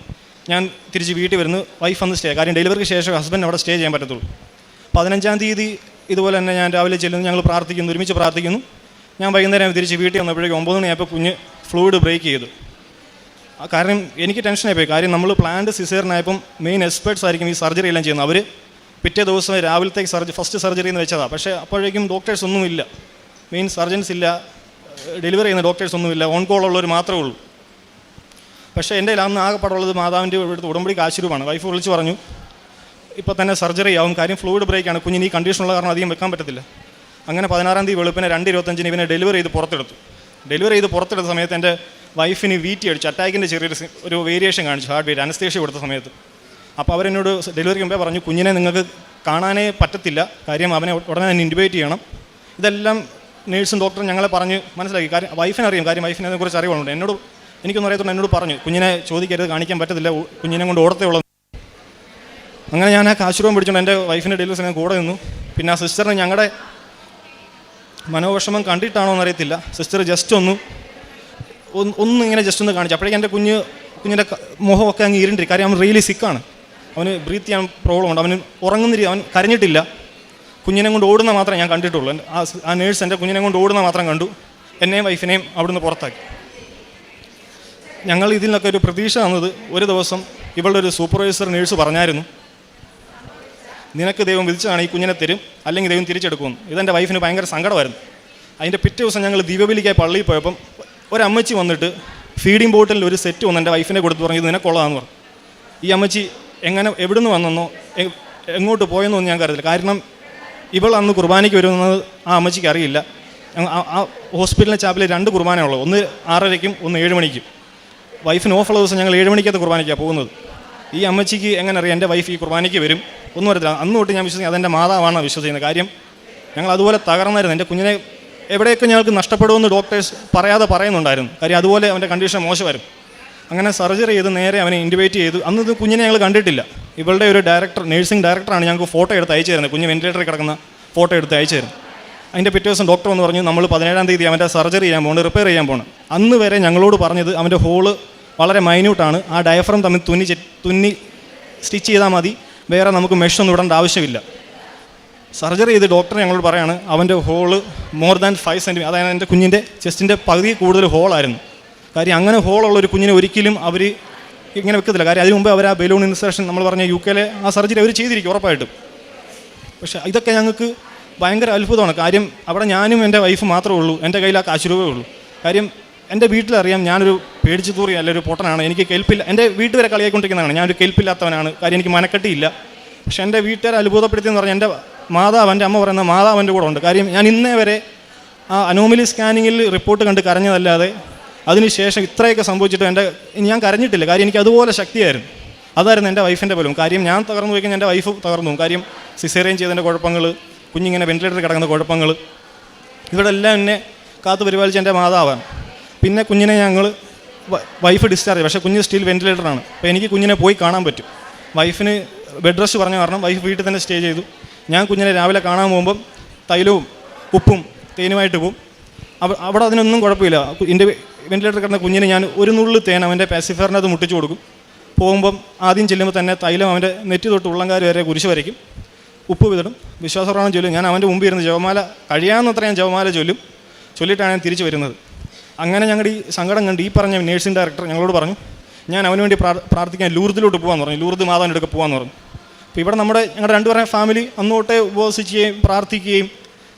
ഞാൻ തിരിച്ച് വീട്ടിൽ വരുന്നു, വൈഫ് അന്ന് സ്റ്റേ, കാര്യം ഡെലിവറിക്ക് ശേഷം ഹസ്ബൻഡ് അവിടെ സ്റ്റേ ചെയ്യാൻ പറ്റത്തുള്ളൂ. 15 ഇതുപോലെ തന്നെ ഞാൻ രാവിലെ ചെല്ലുന്നു, ഞങ്ങൾ പ്രാർത്ഥിക്കുന്നു, ഒരുമിച്ച് പ്രാർത്ഥിക്കുന്നു. ഞാൻ വൈകുന്നേരം തിരിച്ച് വീട്ടിൽ വന്നപ്പോഴേക്കും 9 മണിയായപ്പോൾ കുഞ്ഞ് ഫ്ലൂയിഡ് ബ്രേക്ക് ചെയ്തു. കാരണം എനിക്ക് ടെൻഷനായി പോയി. കാര്യം നമ്മൾ പ്ലാൻഡ് സിസേറിനായപ്പം മെയിൻ എക്സ്പേർട്സ് ആയിരിക്കും ഈ സർജറി എല്ലാം ചെയ്യുന്നത്. അവർ പിറ്റേ ദിവസം രാവിലത്തേക്ക് ഫസ്റ്റ് സർജറി എന്ന് വെച്ചതാണ്. പക്ഷേ അപ്പോഴേക്കും ഡോക്ടേഴ്സ് ഒന്നുമില്ല, മെയിൻ സർജൻസ് ഇല്ല, ഡെലിവറി ചെയ്യുന്ന ഡോക്ടേഴ്സ് ഒന്നുമില്ല, ഓൺ കോൾ ഉള്ളവർ മാത്രമേ ഉള്ളൂ. പക്ഷേ എൻ്റെ അന്ന് ആകെപ്പാടുള്ളത് മാതാവിൻ്റെ ഇവിടുത്തെ ഉടമ്പടി കാശുരൂപമാണ്. വൈഫ് വിളിച്ച് പറഞ്ഞു ഇപ്പോൾ തന്നെ സർജറി ആവും, കാര്യം ഫ്ലൂയിഡ് ബ്രേക്കാണ്, കുഞ്ഞിന് ഈ കണ്ടീഷനുള്ള കാരണം അധികം വെക്കാൻ പറ്റത്തില്ല. അങ്ങനെ 16 വെളുപ്പിനെ 2:25 ഇവനെ ഡെലിവറി ചെയ്ത് പുറത്തെടുത്തു. ഡെലിവറി ചെയ്ത് പുറത്തെടുത്ത സമയത്ത് എൻ്റെ വൈഫിന് VT അടിച്ചു, അറ്റാക്കിൻ്റെ ചെറിയൊരു വേരിയേഷൻ കാണിച്ചു, ഹാർട്ട് ബീറ്റ്, അനസ്തേഷ്യ കൊടുത്ത സമയത്ത്. അപ്പോൾ അവരെന്നോട് ഡെലിവറിക്ക് മുമ്പേ പറഞ്ഞു കുഞ്ഞിനെ നിങ്ങൾക്ക് കാണാനേ പറ്റത്തില്ല, കാര്യം അവനെ ഉടനെ തന്നെ ഇൻറ്റുബേറ്റ് ചെയ്യണം. ഇതെല്ലാം നേഴ്സും ഡോക്ടറും ഞങ്ങളെ പറഞ്ഞ് മനസ്സിലാക്കി. കാര്യം വൈഫിനറിയാം, കാര്യം വൈഫിനെ അതിനെക്കുറിച്ച് അറിവുണ്ട്. എനിക്കൊന്നും അറിയത്തുള്ളൂ, എന്നോട് പറഞ്ഞു കുഞ്ഞിനെ ചോദിക്കരുത്, കാണിക്കാൻ പറ്റത്തില്ല, കുഞ്ഞിനെ കൊണ്ട് ഓടത്തേ ഉള്ളത്. അങ്ങനെ ഞാൻ ആ കാശുരൂപം പിടിച്ചുകൊണ്ട് എൻ്റെ വൈഫിൻ്റെ ഡെലിവറി സമയം കൂടെ നിന്നു. പിന്നെ ആ സിസ്റ്ററിന് ഞങ്ങളുടെ മനോവിഷമം കണ്ടിട്ടാണോ എന്നറിയത്തില്ല, സിസ്റ്റർ ജസ്റ്റ് ഒന്നിങ്ങനെ ജസ്റ്റ് ഒന്ന് കാണിച്ചു. അപ്പോഴേക്കും എൻ്റെ കുഞ്ഞിൻ്റെ മുഖമൊക്കെ അങ്ങ് ഇരുണ്ടിരി. കാര്യം അവൻ റിയലി സിക്കാണ്, അവന് ബ്രീത്ത് ചെയ്യാൻ പ്രോബ്ലം ഉണ്ട്, അവന് ഉറങ്ങുന്നില്ല, അവൻ കരഞ്ഞിട്ടില്ല. കുഞ്ഞിനെ കൊണ്ട് ഓടുന്ന മാത്രമേ ഞാൻ കണ്ടിട്ടുള്ളൂ. ആ നേഴ്സ് എൻ്റെ കുഞ്ഞിനെ കൊണ്ട് ഓടുന്ന മാത്രം കണ്ടു, എന്നെയും വൈഫിനെയും അവിടുന്ന് പുറത്താക്കി. ഞങ്ങൾ ഇതിൽ നിന്നൊക്കെ ഒരു പ്രതീക്ഷ തന്നത്, ഒരു ദിവസം ഇവളുടെ ഒരു സൂപ്പർവൈസർ നേഴ്സ് പറഞ്ഞായിരുന്നു നിനക്ക് ദൈവം വിധിച്ചതാണ്, ഈ കുഞ്ഞിനെ തരും, അല്ലെങ്കിൽ ദൈവം തിരിച്ചെടുക്കുമെന്ന്. ഇതെൻ്റെ വൈഫിന് ഭയങ്കര സങ്കടമായിരുന്നു. അതിൻ്റെ പിറ്റേ ദിവസം ഞങ്ങൾ ദിവ്യബലിക്കായി പള്ളിയിൽ പോയപ്പം ഒരമ്മച്ചി വന്നിട്ട് ഫീഡിംഗ് ബോട്ടിൽ ഒരു സെറ്റ് വന്ന് എൻ്റെ വൈഫിനെ കൊടുത്ത് പറഞ്ഞു ഇത് നിനക്കുള്ളതാന്ന് പറഞ്ഞു. ഈ അമ്മച്ചി എവിടെ നിന്ന് വന്നെന്നോ എങ്ങോട്ട് പോയെന്നോ ഒന്നും ഞങ്ങൾക്ക് അറിയില്ല. കാരണം ഇവൾ അന്ന് കുർബാനയ്ക്ക് വരുന്നത് ആ അമ്മച്ചിക്ക് അറിയില്ല. ആ ഹോസ്പിറ്റലിലെ ചാപ്പിൽ 2 കുർബാനയുള്ളത്, ഒന്ന് 6:30-ക്കും ഒന്ന് 7 മണിക്കും. വൈഫിന് ഓഫുള്ള ദിവസം ഞങ്ങൾ 7 മണിക്കകത്ത് കുർബാനയ്ക്കാണ് പോകുന്നത്. ഈ അമ്മച്ചിക്ക് എങ്ങനെ അറിയാം എൻ്റെ വൈഫ് ഈ കുർബാനയ്ക്ക് വരും ഒന്നും അറിയത്തില്ല. അന്ന് തൊട്ട് ഞാൻ വിശ്വസിക്കുന്നത് അതെൻ്റെ മാതാവാണെന്ന് വിശ്വസിക്കുന്നത്. കാര്യം ഞങ്ങൾ അതുപോലെ തകർന്നായിരുന്നു. എൻ്റെ കുഞ്ഞിനെ എവിടെയൊക്കെ ഞങ്ങൾക്ക് നഷ്ടപ്പെടുമെന്ന് ഡോക്ടേഴ്സ് പറയാതെ പറയുന്നുണ്ടായിരുന്നു. കാര്യം അതുപോലെ അവൻ്റെ കണ്ടീഷൻ മോശമായിരുന്നു. അങ്ങനെ സർജറി ചെയ്ത് നേരെ അവനെ ഇൻറ്റുബേറ്റ് ചെയ്തു. അന്ന് ഇത് കുഞ്ഞിനെ ഞങ്ങൾ കണ്ടിട്ടില്ല. ഇവളുടെ ഒരു ഡയറക്ടർ, നേഴ്സിംഗ് ഡയറക്ടറാണ് ഞങ്ങൾക്ക് ഫോട്ടോ എടുത്ത് അയച്ചു തരുന്നത്. കുഞ്ഞ് വെന്റിലേറ്ററിൽ കിടക്കുന്ന ഫോട്ടോ എടുത്ത് അയച്ചു തരും. അതിൻ്റെ പിറ്റേ ദിവസം ഡോക്ടർ എന്ന് പറഞ്ഞു നമ്മൾ 17-ാം തീയതി അവൻ്റെ സർജറി ചെയ്യാൻ പോകുന്നത്, റിപ്പയർ ചെയ്യാൻ പോകണം. അന്ന് വരെ ഞങ്ങളോട് പറഞ്ഞത് അവൻ്റെ ഹോള് വളരെ മൈന്യൂട്ടാണ്, ആ ഡയഫ്രം തമ്മിൽ തുന്നി സ്റ്റിച്ച് ചെയ്താൽ മതി, വേറെ നമുക്ക് മെഷൊന്നും ഇടേണ്ട ആവശ്യമില്ല. സർജറി ചെയ്ത് ഡോക്ടർ ഞങ്ങളോട് പറയാണ് അവൻ്റെ ഹോള് മോർ ദാൻ 5 സെൻറ്റിമീറ്റർ, അതായത് എൻ്റെ കുഞ്ഞിൻ്റെ ചെസ്റ്റിൻ്റെ പകുതി കൂടുതൽ ഹോളായിരുന്നു. കാര്യം അങ്ങനെ ഹോളുള്ള ഒരു കുഞ്ഞിനെ ഒരിക്കലും അവർ ഇങ്ങനെ വെക്കത്തില്ല. കാര്യം അതിന് മുമ്പ് അവർ ആ ബലൂൺ ഇൻസേർഷൻ നമ്മൾ പറഞ്ഞ UK-ലെ ആ സർജറി അവർ ചെയ്തിരിക്കും ഉറപ്പായിട്ടും. പക്ഷേ ഇതൊക്കെ ഞങ്ങൾക്ക് ഭയങ്കര അത്ഭുതമാണ്. കാര്യം അവിടെ ഞാനും എൻ്റെ വൈഫ് മാത്രമേ ഉള്ളൂ, എൻ്റെ കയ്യിൽ ആ കാശ് രൂപയേ ഉള്ളൂ. കാര്യം എൻ്റെ വീട്ടിലറിയാം ഞാനൊരു പേടിച്ചു തൂറി അല്ലൊരു പൊട്ടനാണ്, എനിക്ക് കെൽപ്പില്ല. എൻ്റെ വീട്ടിൽ വരെ കളിയാക്കൊണ്ടിരിക്കുന്നതാണ്, ഞാനൊരു കെൽപ്പില്ലാത്തവനാണ്, കാര്യം എനിക്ക് മനക്കെട്ടിയില്ല. പക്ഷേ എൻ്റെ വീട്ടുകാരെ അത്ഭുതപ്പെടുത്തിയെന്ന് പറഞ്ഞാൽ എൻ്റെ മാതാവ്, എൻ്റെ അമ്മ പറയുന്ന മാതാവ് എൻ്റെ കൂടെ ഉണ്ട്. കാര്യം ഞാൻ ഇന്നേ വരെ ആ അനോമലി സ്കാനിങ്ങിൽ റിപ്പോർട്ട് കണ്ട് കരഞ്ഞതല്ലാതെ അതിനുശേഷം ഇത്രയൊക്കെ സംഭവിച്ചിട്ട് ഞാൻ കരഞ്ഞിട്ടില്ല. കാര്യം എനിക്ക് അതുപോലെ ശക്തിയായിരുന്നു. അതായിരുന്നു എൻ്റെ വൈഫിൻ്റെ പോലും. കാര്യം ഞാൻ തകർന്നു പോയിക്കഴിഞ്ഞാൽ എൻ്റെ വൈഫ് തകർന്നു. കാര്യം സിസേറിയൻ ചെയ്തതിൻ്റെ കുഴപ്പങ്ങൾ, കുഞ്ഞിങ്ങനെ വെന്റിലേറ്ററിൽ കിടക്കുന്ന കുഴപ്പങ്ങൾ, ഇവിടെ എല്ലാം എന്നെ കാത്തു പരിപാലിച്ച എൻ്റെ മാതാവാണ്. പിന്നെ കുഞ്ഞിനെ ഞങ്ങൾ വൈഫ് ഡിസ്ചാർജ്, പക്ഷേ കുഞ്ഞ് സ്റ്റിൽ വെന്റിലേറ്ററാണ്. അപ്പോൾ എനിക്ക് കുഞ്ഞിനെ പോയി കാണാൻ പറ്റും. വൈഫിന് ബെഡ് റെസ്റ്റ് പറഞ്ഞ കാരണം വൈഫ് വീട്ടിൽ തന്നെ സ്റ്റേ ചെയ്തു. ഞാൻ കുഞ്ഞിനെ രാവിലെ കാണാൻ പോകുമ്പം തൈലവും ഉപ്പും തേനുമായിട്ട് പോകും. അവിടെ അതിനൊന്നും കുഴപ്പമില്ല. എൻ്റെ വെന്റിലേറ്ററിൽ കിടന്ന കുഞ്ഞിന് ഞാൻ ഒരു നുള്ളു തേൻ അവൻ്റെ പാസിഫറിനകത്ത് മുട്ടിച്ചു കൊടുക്കും. പോകുമ്പം ആദ്യം ചെല്ലുമ്പോൾ തന്നെ തൈലം അവൻ്റെ നെറ്റി തൊട്ട് ഉള്ളംകാര് വരെ കുരിശ് വരയ്ക്കും, ഉപ്പ് വിതടും, വിശ്വാസപ്രമാണം ചൊല്ലും. ഞാൻ അവൻ്റെ മുമ്പ് ഇരുന്ന് ജപമാല കഴിയാവുന്നത്ര ഞാൻ ജപമാല ചൊല്ലിയിട്ടാണ് ഞാൻ തിരിച്ചു വരുന്നത്. അങ്ങനെ ഞങ്ങളുടെ ഈ സങ്കടം കണ്ട് ഈ പറഞ്ഞ നേഴ്സിംഗ് ഡയറക്ടർ ഞങ്ങളോട് പറഞ്ഞു ഞാൻ അവന് വേണ്ടി പ്രാർത്ഥിക്കാൻ ലൂർദിലോട്ട് പോകാമെന്ന് പറഞ്ഞു. ലൂർദ് മാതാവിൻ്റെ അടുക്ക പോകാമെന്ന് പറഞ്ഞു. അപ്പോൾ ഇവിടെ ഞങ്ങളുടെ രണ്ടുപേരുടെ ഫാമിലി അന്നോട്ടെ ഉപവസിക്കുകയും പ്രാർത്ഥിക്കുകയും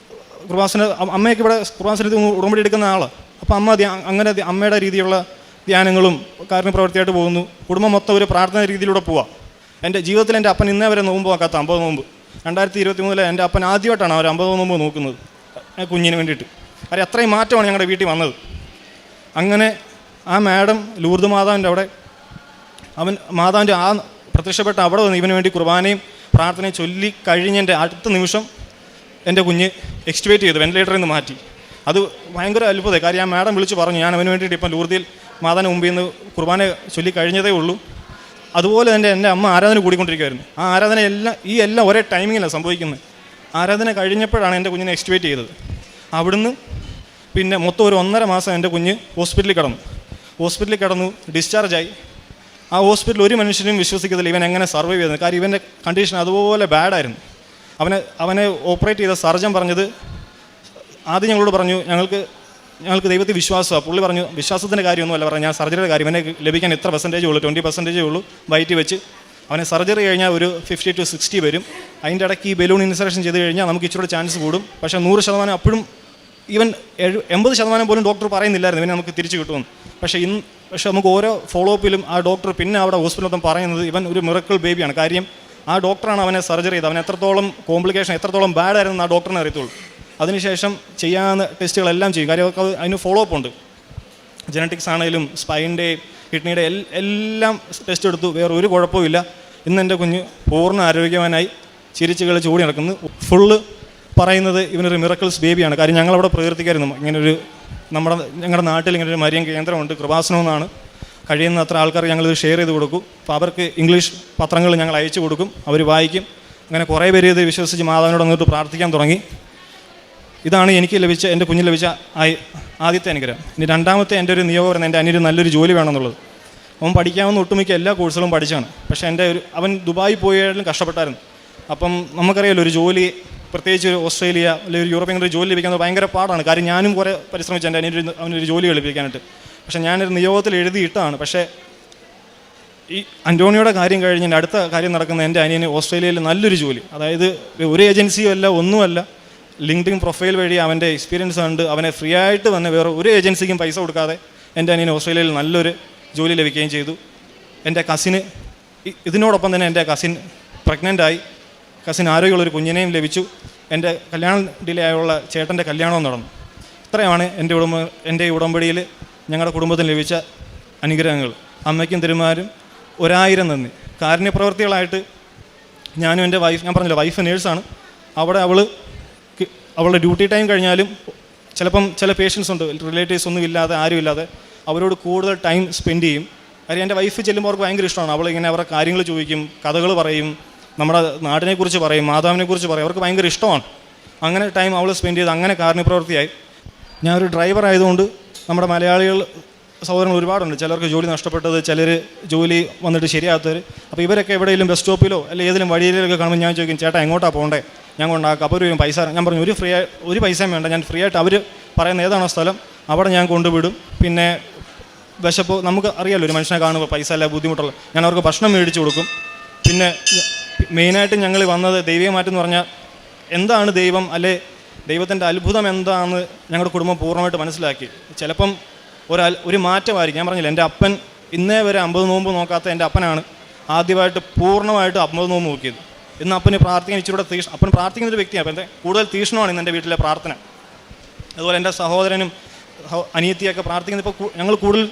കുർബാന അമ്മയൊക്കെ ഇവിടെ കുർബാന ഉടമ്പടി എടുക്കുന്ന ആളാണ്. അപ്പോൾ അമ്മ അങ്ങനെ അമ്മയുടെ രീതിയിലുള്ള ധ്യാനങ്ങളും കാരുണ്യപ്രവൃത്തിയായിട്ട് പോകുന്നു. കുടുംബം മൊത്തം ഒരു പ്രാർത്ഥന രീതിയിലൂടെ പോവാം. എൻ്റെ ജീവിതത്തിൽ എൻ്റെ അപ്പൻ ഇന്നേ വരെ നോമ്പ് നോക്കാത്ത 50 നോമ്പ് 2023 എൻ്റെ അപ്പൻ ആദ്യമായിട്ടാണ് അവർ 50 നോമ്പ് നോക്കുന്നത് കുഞ്ഞിന് വേണ്ടിയിട്ട്. കാര്യം അത്രയും മാറ്റമാണ് ഞങ്ങളുടെ വീട്ടിൽ വന്നത്. അങ്ങനെ ആ മാഡം ലൂർദ് മാതാവിൻ്റെ അവിടെ മാതാവിൻ്റെ ആ പ്രത്യക്ഷപ്പെട്ട അവിടെ വന്ന് ഇവന് വേണ്ടി കുർബാനയും പ്രാർത്ഥനയും ചൊല്ലി കഴിഞ്ഞതിൻ്റെ അടുത്ത നിമിഷം എൻ്റെ കുഞ്ഞ് എക്സ്റ്റുബേറ്റ് ചെയ്തു, വെന്റിലേറ്ററിൽ നിന്ന് മാറ്റി. അത് ഭയങ്കര അത്ഭുതമായി. കാര്യം ആ മാഡം വിളിച്ച് പറഞ്ഞു ഞാൻ അവന് വേണ്ടിയിട്ട് ഇപ്പം ലൂർദിയിൽ മാതാവിന് മുമ്പിൽ നിന്ന് കുർബാന ചൊല്ലി കഴിഞ്ഞതേ ഉള്ളൂ. അതുപോലെ തന്നെ എൻ്റെ അമ്മ ആരാധന കൂടിക്കൊണ്ടിരിക്കുമായിരുന്നു. ആ ആരാധന എല്ലാം ഒരേ ടൈമിങ്ങിലാണ് സംഭവിക്കുന്നത്. ആരാധന കഴിഞ്ഞപ്പോഴാണ് എൻ്റെ കുഞ്ഞിനെ എക്സ്റ്റുബേറ്റ് ചെയ്തത്. അവിടുന്ന് പിന്നെ മൊത്തം ഒരു 1.5 മാസം എൻ്റെ കുഞ്ഞ് ഹോസ്പിറ്റലിൽ കിടന്നു ഡിസ്ചാർജായി. ആ ഹോസ്പിറ്റലിൽ ഒരു മനുഷ്യനും വിശ്വസിക്കത്തില്ല ഇവൻ എങ്ങനെ സർവൈവ് ചെയ്തത്. കാര്യം ഇവൻ്റെ കണ്ടീഷൻ അതുപോലെ ബാഡായിരുന്നു. അവനെ ഓപ്പറേറ്റ് ചെയ്ത സർജൻ പറഞ്ഞത് ആദ്യം ഞങ്ങളോട് പറഞ്ഞു ഞങ്ങൾക്ക് ദൈവത്തിൽ വിശ്വാസമാണ്. പുള്ളി പറഞ്ഞു വിശ്വാസത്തിൻ്റെ കാര്യമൊന്നുമല്ല പറഞ്ഞു, ഞാൻ സർജറിയുടെ കാര്യം എന്നെ ലഭിക്കാൻ എത്ര % ഉള്ളൂ, 20% ഉള്ളൂ വയറ്റി വെച്ച്. അവനെ സർജറി കഴിഞ്ഞാൽ ഒരു 50 to 60 വരും. അതിൻ്റെ ഇടയ്ക്ക് ഈ ബലൂൺ ഇൻസർഷൻ ചെയ്ത് കഴിഞ്ഞാൽ നമുക്ക് ഇച്ചിരി ചാൻസ് കൂടും. പക്ഷേ 100% അപ്പോഴും ഈവൻ 80% പോലും ഡോക്ടർ പറയുന്നില്ലായിരുന്നു ഇവനെ നമുക്ക് തിരിച്ചു കിട്ടുമെന്ന്. പക്ഷേ നമുക്ക് ഓരോ ഫോളോ അപ്പിലും ആ ഡോക്ടർ പിന്നെ അവിടെ ഹോസ്പിറ്റലിൽ പറയുന്നത് ഇവൻ ഒരു മിറക്കിൾ ബേബിയാണ്. കാര്യം ആ ഡോക്ടറാണ് അവനെ സർജറി ചെയ്തത്. അവൻ എത്രത്തോളം കോംപ്ലിക്കേഷൻ എത്രത്തോളം ബാഡായിരുന്നു ആ ഡോക്ടറിനെ അറിയത്തുള്ളൂ. അതിനുശേഷം ചെയ്യാവുന്ന ടെസ്റ്റുകളെല്ലാം ചെയ്യും. കാര്യം അതിന് ഫോളോ അപ്പ് ഉണ്ട്. ജനറ്റിക്സ് ആണെങ്കിലും സ്പൈൻ്റെ കിഡ്നിയുടെ എല്ലാം ടെസ്റ്റ് എടുത്തു, വേറെ ഒരു കുഴപ്പമില്ല. ഇന്ന് എൻ്റെ കുഞ്ഞ് പൂർണ്ണ ആരോഗ്യവാനായി ചിരിച്ച് കളിച്ച് ഓടി നടക്കുന്നു. ഫുള്ള് പറയുന്നത് ഇവനൊരു മിറക്കിൾസ് ബേബിയാണ്. കാര്യം ഞങ്ങളവിടെ പ്രകീർത്തിക്കായിരുന്നു ഇങ്ങനൊരു ഞങ്ങളുടെ നാട്ടിൽ ഇങ്ങനൊരു മരിയൻ കേന്ദ്രമുണ്ട്, കൃപാസനമെന്നാണ്. കഴിയുന്നത്ര ആൾക്കാർ ഞങ്ങളിത് ഷെയർ ചെയ്ത് കൊടുക്കും. അപ്പോൾ അവർക്ക് ഇംഗ്ലീഷ് പത്രങ്ങൾ ഞങ്ങൾ അയച്ചു കൊടുക്കും, അവർ വായിക്കും. അങ്ങനെ കുറേ പേര് ഇത് വിശ്വസിച്ച് മാതാവിനോട് വന്നിട്ട് പ്രാർത്ഥിക്കാൻ തുടങ്ങി. ഇതാണ് എനിക്ക് ലഭിച്ച എൻ്റെ കുഞ്ഞിന് ലഭിച്ച ആദ്യത്തെ അനുഗ്രഹം. ഇനി രണ്ടാമത്തെ എൻ്റെ ഒരു നിയോഗം പറയുന്നത് എൻ്റെ അനിയന് നല്ലൊരു ജോലി വേണമെന്നുള്ളത്. അവൻ പഠിക്കാവുന്ന ഒട്ടുമിക്ക എല്ലാ കോഴ്സുകളും പഠിച്ചാണ്. പക്ഷേ അവൻ ദുബായി പോയാലും കഷ്ടപ്പെട്ടായിരുന്നു. അപ്പം നമുക്കറിയാമല്ലോ ഒരു ജോലി, പ്രത്യേകിച്ച് ഓസ്ട്രേലിയ അല്ലെങ്കിൽ ഒരു യൂറോപ്യൻ ഒരു ജോലി ലഭിക്കുന്നത് ഭയങ്കര പാടാണ്. കാര്യം ഞാനും കുറേ പരിശ്രമിച്ചു എൻ്റെ അവനൊരു ജോലി ലഭിക്കാനായിട്ട്. പക്ഷേ ഞാനൊരു നിയോഗത്തിൽ എഴുതിയിട്ടാണ്. പക്ഷേ ഈ അന്റോണിയോയുടെ കാര്യം കഴിഞ്ഞ് എൻ്റെ അടുത്ത കാര്യം നടക്കുന്ന എൻ്റെ അനിയന് ഓസ്ട്രേലിയയിൽ നല്ലൊരു ജോലി, അതായത് ഒരു ഏജൻസിയും അല്ല ഒന്നുമല്ല, ലിങ്ക്ഡിൻ പ്രൊഫൈൽ വഴി അവൻ്റെ എക്സ്പീരിയൻസ് കണ്ട് അവനെ ഫ്രീ ആയിട്ട് തന്നെ വേറെ ഒരു ഏജൻസിക്കും പൈസ കൊടുക്കാതെ എൻ്റെ അനിയന് ഓസ്ട്രേലിയയിൽ നല്ലൊരു ജോലി ലഭിക്കുകയും ചെയ്തു. എൻ്റെ കസിന് ഇതിനോടൊപ്പം തന്നെ എൻ്റെ കസിൻ പ്രഗ്നൻ്റായി, കസിൻ ആരോഗ്യമുള്ളൊരു കുഞ്ഞിനെയും ലഭിച്ചു. എൻ്റെ കല്യാണം ഡിലേ ആയുള്ള ചേട്ടൻ്റെ കല്യാണവും നടന്നു. ഇത്രയാണ് എൻ്റെ ഉടമ്പടിയിൽ ഞങ്ങളുടെ കുടുംബത്തിന് ലഭിച്ച അനുഗ്രഹങ്ങൾ. അമ്മയ്ക്കും തിരുമാരും 1000 നന്ദി. കാരുണ്യപ്രവർത്തികളായിട്ട് ഞാനും എൻ്റെ വൈഫ്, ഞാൻ പറഞ്ഞില്ല വൈഫ് നേഴ്സാണ്, അവിടെ അവളുടെ ഡ്യൂട്ടി ടൈം കഴിഞ്ഞാലും ചിലപ്പം ചില പേഷ്യൻസ് ഉണ്ട് റിലേറ്റീവ്സ് ഒന്നും ഇല്ലാതെ ആരുമില്ലാതെ അവരോട് കൂടുതൽ ടൈം സ്പെൻഡ് ചെയ്യും. കാര്യം എൻ്റെ വൈഫ് ചെല്ലുമ്പോൾ അവർക്ക് ഭയങ്കര ഇഷ്ടമാണ്. അവളിങ്ങനെ അവരുടെ കാര്യങ്ങൾ ചോദിക്കും, കഥകൾ പറയും, നമ്മുടെ നാടിനെക്കുറിച്ച് പറയും, മാതാവിനെക്കുറിച്ച് പറയും. അവർക്ക് ഭയങ്കര ഇഷ്ടമാണ്. അങ്ങനെ ടൈം അവൾ സ്പെൻഡ് ചെയ്ത് അങ്ങനെ കാരുണ്യപ്രവൃത്തിയായി. ഞാനൊരു ഡ്രൈവർ ആയതുകൊണ്ട് നമ്മുടെ മലയാളികൾ സഹോദരങ്ങൾ ഒരുപാടുണ്ട്. ചിലർക്ക് ജോലി നഷ്ടപ്പെട്ടത്, ചിലർ ജോലി വന്നിട്ട് ശരിയാത്തവർ. അപ്പോൾ ഇവരൊക്കെ എവിടെയെങ്കിലും ബസ് സ്റ്റോപ്പിലോ അല്ലെങ്കിൽ ഏതെങ്കിലും വഴിയിലൊക്കെ കാണുമ്പോൾ ഞാൻ ചോദിക്കും, ചേട്ടാ എങ്ങോട്ടാണ് പോകണ്ടേ, ഞാൻ കൊണ്ടാക്കാം. അപ്പോൾ ഒരു പൈസ, ഞാൻ പറഞ്ഞു ഒരു പൈസയും വേണ്ട, ഞാൻ ഫ്രീ ആയിട്ട് അവർ പറയുന്ന ഏതാണോ സ്ഥലം അവിടെ ഞാൻ കൊണ്ടുവിടും. പിന്നെ വിശപ്പ് നമുക്ക് അറിയാമല്ലോ, ഒരു മനുഷ്യനെ കാണുമ്പോൾ പൈസ അല്ല ബുദ്ധിമുട്ടുള്ള, ഞാൻ അവർക്ക് ഭക്ഷണം മേടിച്ച് കൊടുക്കും. പിന്നെ മെയിനായിട്ട് ഞങ്ങൾ വന്നത് ദൈവീയമാറ്റെന്ന് പറഞ്ഞാൽ എന്താണ് ദൈവം, അല്ലെ ദൈവത്തിൻ്റെ അത്ഭുതം എന്താണെന്ന് ഞങ്ങളുടെ കുടുംബം പൂർണ്ണമായിട്ട് മനസ്സിലാക്കി. ചിലപ്പം ഒരു മാറ്റമായിരിക്കും. ഞാൻ പറഞ്ഞില്ല, എൻ്റെ അപ്പൻ ഇന്നേ വരെ 50 നോമ്പ് നോക്കാത്ത എൻ്റെ അപ്പനാണ് ആദ്യമായിട്ട് പൂർണ്ണമായിട്ട് 50 നോമ്പ് നോക്കിയത്. ഇന്ന് അപ്പന് പ്രാർത്ഥിക്കാൻ ഇച്ചിരൂടെ അപ്പൻ പ്രാർത്ഥിക്കുന്ന ഒരു വ്യക്തിയാണ്. അപ്പം കൂടുതൽ തീഷ്ണമാണ് ഇന്ന് എൻ്റെ വീട്ടിലെ പ്രാർത്ഥന. അതുപോലെ എൻ്റെ സഹോദരനും അനിയത്തിയൊക്കെ പ്രാർത്ഥിക്കുന്നത് ഇപ്പോൾ ഞങ്ങൾ കൂടുതൽ